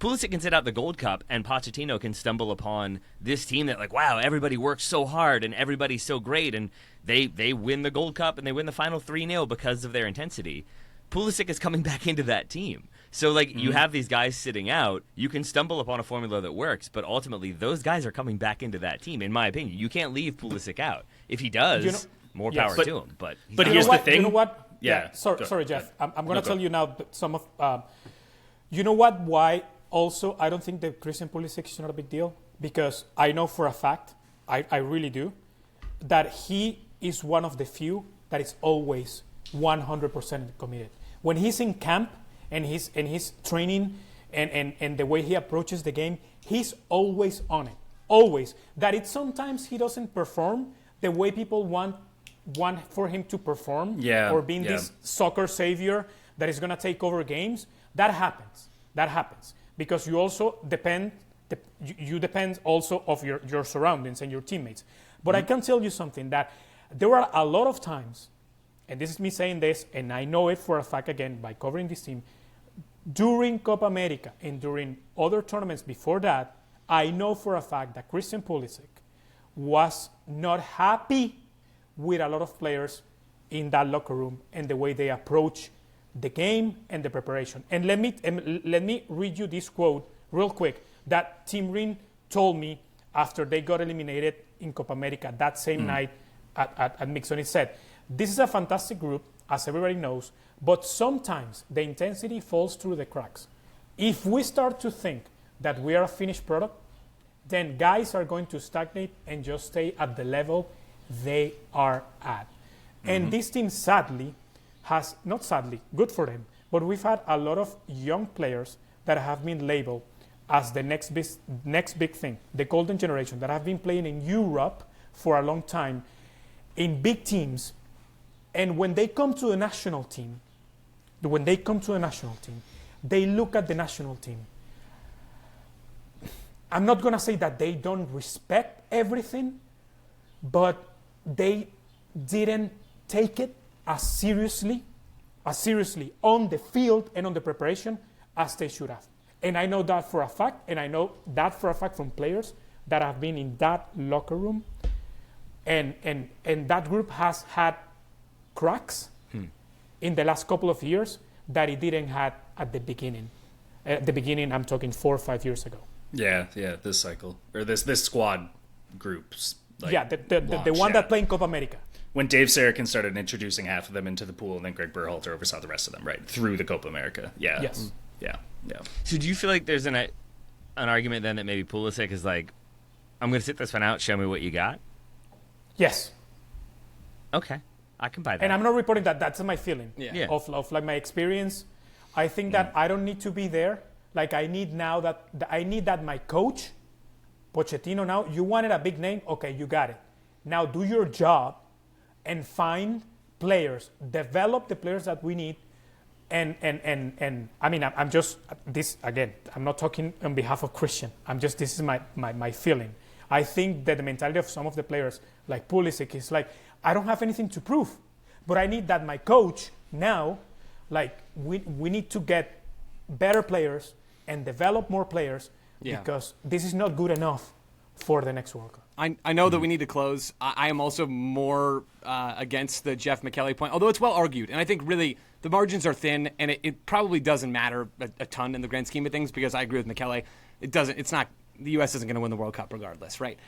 Pulisic can sit out the Gold Cup and Pochettino can stumble upon this team that, like, wow, everybody works so hard and everybody's so great. And they win the Gold Cup and they win the final 3-0 because of their intensity. Pulisic is coming back into that team. So, like, you have these guys sitting out. You can stumble upon a formula that works, but ultimately, those guys are coming back into that team, in my opinion. You can't leave Pulisic out. If he does... more power to him, but here's the thing. You know what? Yeah. Sorry, Jeff. I'm going to tell you now some of. You know what? Why? Also, I don't think that Christian Pulisic is not a big deal because I know for a fact, I really do, that he is one of the few that is always 100% committed. When he's in camp and he's training and the way he approaches the game, he's always on it. Always. That sometimes he doesn't perform the way people want for him to perform or being this soccer savior that is going to take over games. That happens because you also depend also of your surroundings and your teammates. But I can tell you something, that there are a lot of times, and this is me saying this, and I know it for a fact again by covering this team, during Copa America and during other tournaments before that, I know for a fact that Christian Pulisic was not happy with a lot of players in that locker room and the way they approach the game and the preparation. And let me read you this quote real quick that Tim Ring told me after they got eliminated in Copa America that same night at Mixon. He said, "This is a fantastic group, as everybody knows, but sometimes the intensity falls through the cracks. If we start to think that we are a finished product, then guys are going to stagnate and just stay at the level they are at." And this team sadly has, not sadly, good for them, but we've had a lot of young players that have been labeled as the next big thing, the golden generation, that have been playing in Europe for a long time in big teams. And when they come to the national team, they look at the national team. I'm not going to say that they don't respect everything, but they didn't take it as seriously on the field and on the preparation as they should have. And I know that for a fact, and I know that for a fact from players that have been in that locker room. And that group has had cracks in the last couple of years that it didn't have at the beginning. At the beginning, I'm talking 4 or 5 years ago. Yeah, this cycle, or this squad groups. Like, the one that played in Copa America. When Dave Sarakin started introducing half of them into the pool, and then Greg Berhalter oversaw the rest of them, right, through the Copa America. Yeah. Yes. Yeah. So do you feel like there's an argument then that maybe Pulisic is like, I'm going to sit this one out, show me what you got? Yes. Okay. I can buy that. And I'm not reporting that. That's my feeling of like my experience. I think that I don't need to be there. Like I need that my coach, Pochettino, now, you wanted a big name? Okay, you got it. Now do your job and find players, develop the players that we need. And I mean, I'm just, this, again, I'm not talking on behalf of Christian. This is my feeling. I think that the mentality of some of the players, like Pulisic, is like, I don't have anything to prove, but I need that my coach now, like, we need to get better players and develop more players because this is not good enough for the next World Cup. I know that we need to close. I am also more against the Jeff Michele point, although it's well argued. And I think really the margins are thin, and it probably doesn't matter a ton in the grand scheme of things because I agree with Michele. It's not, the U.S. isn't going to win the World Cup regardless, right?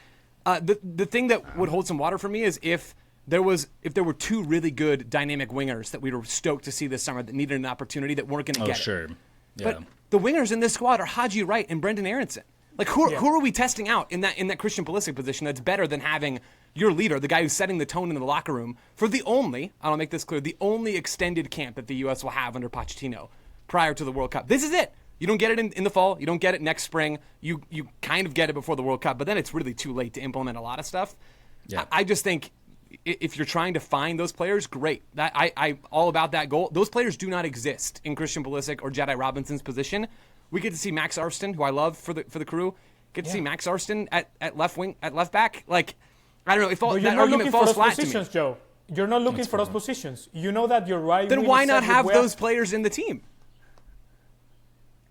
The thing that would hold some water for me is if there were two really good dynamic wingers that we were stoked to see this summer that needed an opportunity that weren't going to get it. Yeah. But the wingers in this squad are Haji Wright and Brendan Aronson. Like, who are we testing out in that Christian Pulisic position that's better than having your leader, the guy who's setting the tone in the locker room, for the only, I'll make this clear, the only extended camp that the U.S. will have under Pochettino prior to the World Cup. This is it. You don't get it in the fall. You don't get it next spring. You kind of get it before the World Cup, but then it's really too late to implement a lot of stuff. Yeah. I just think if you're trying to find those players, great. I all about that goal. Those players do not exist in Christian Pulisic or Jedi Robinson's position. We get to see Max Arston, who I love for the crew. Get to see Max Arston at left wing, at left back. Like, I don't know. That argument falls flat to me. Joe. You're not looking for those positions. You know that you're right. Then why not have those players in the team?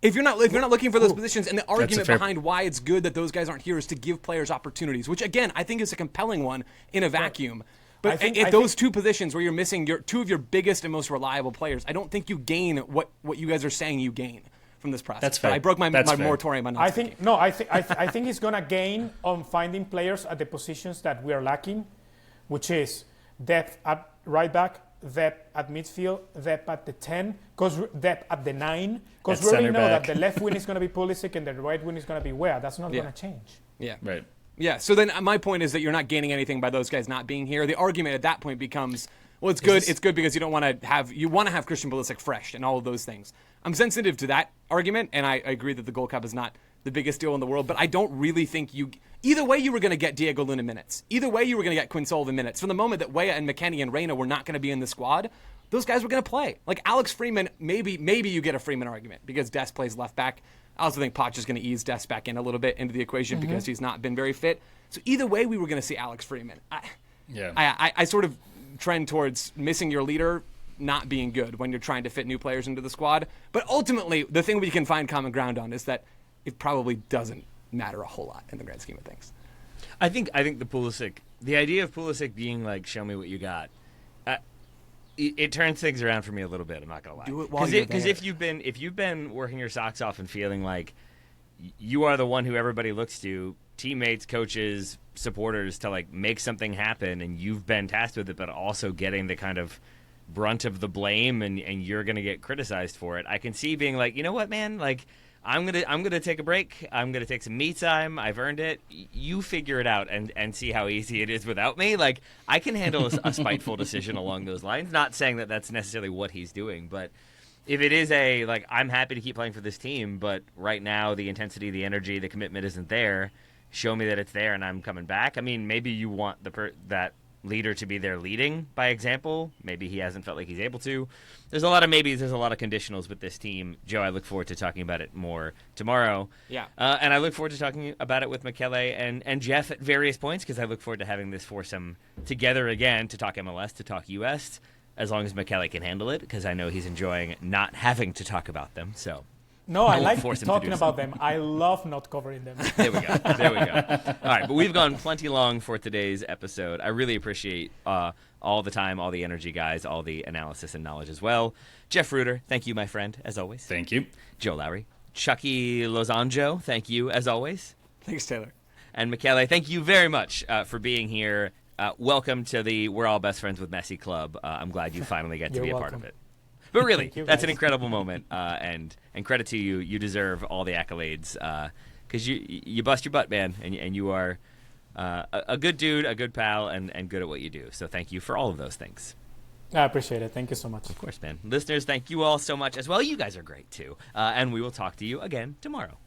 If you're not looking for those positions, and the argument behind why it's good that those guys aren't here is to give players opportunities, which again I think is a compelling one in a vacuum. But at those two positions where you're missing two of your biggest and most reliable players, I don't think you gain what you guys are saying you gain from this process. That's fair. But I broke my moratorium on I think he's gonna gain on finding players at the positions that we are lacking, which is depth at right back, depth at midfield, depth at the 10, depth at the 9. Because we already know that the left wing is going to be Pulisic and the right wing is going to be Wea. That's not going to change. Yeah. Right. Yeah. So then my point is that you're not gaining anything by those guys not being here. The argument at that point becomes, well, it's good. It's good because you want to have Christian Pulisic fresh and all of those things. I'm sensitive to that argument, and I agree that the Gold Cup is not the biggest deal in the world, but I don't really think either way you were going to get Diego Luna minutes. Either way you were going to get Quinn Sullivan minutes. From the moment that Wea and McKennie and Reyna were not going to be in the squad, those guys were going to play. Like Alex Freeman, maybe you get a Freeman argument because Des plays left back. I also think Poch is going to ease Des back in a little bit into the equation because he's not been very fit. So either way we were going to see Alex Freeman. I sort of trend towards missing your leader not being good when you're trying to fit new players into the squad. But ultimately, the thing we can find common ground on is that it probably doesn't matter a whole lot in the grand scheme of things. I think the idea of Pulisic being like, show me what you got, it turns things around for me a little bit. I'm not gonna lie. Do it while you're there. Because if you've been working your socks off and feeling like you are the one who everybody looks to, teammates, coaches, supporters, to like make something happen, and you've been tasked with it, but also getting the kind of brunt of the blame, and you're gonna get criticized for it. I can see being like, you know what, man, like. I'm gonna take a break. I'm gonna take some me time. I've earned it. You figure it out and see how easy it is without me. Like I can handle a spiteful decision along those lines. Not saying that that's necessarily what he's doing, but if it is I'm happy to keep playing for this team, but right now the intensity, the energy, the commitment isn't there. Show me that it's there, and I'm coming back. I mean, maybe you want that leader to be there leading by example. Maybe he hasn't felt like he's able to. There's a lot of maybes. There's a lot of conditionals with this team. Joe, I look forward to talking about it more tomorrow. Yeah. And I look forward to talking about it with Michele and Jeff at various points because I look forward to having this foursome together again to talk MLS, to talk US, as long as Michele can handle it because I know he's enjoying not having to talk about them. So. No, I like talking about them. I love not covering them. There we go. All right, but we've gone plenty long for today's episode. I really appreciate all the time, all the energy, guys, all the analysis and knowledge as well. Jeff Ruder, thank you, my friend, as always. Thank you. Joe Lowry. Chucky Lozanjo, thank you, as always. Thanks, Taylor. And Michele, thank you very much for being here. Welcome to the We're All Best Friends with Messi Club. I'm glad you finally get to be a part of it. But really, that's an incredible moment, and credit to you. You deserve all the accolades because you bust your butt, man, and you are a good dude, a good pal, and good at what you do. So thank you for all of those things. I appreciate it. Thank you so much. Of course, man. Listeners, thank you all so much as well. You guys are great, too. And we will talk to you again tomorrow.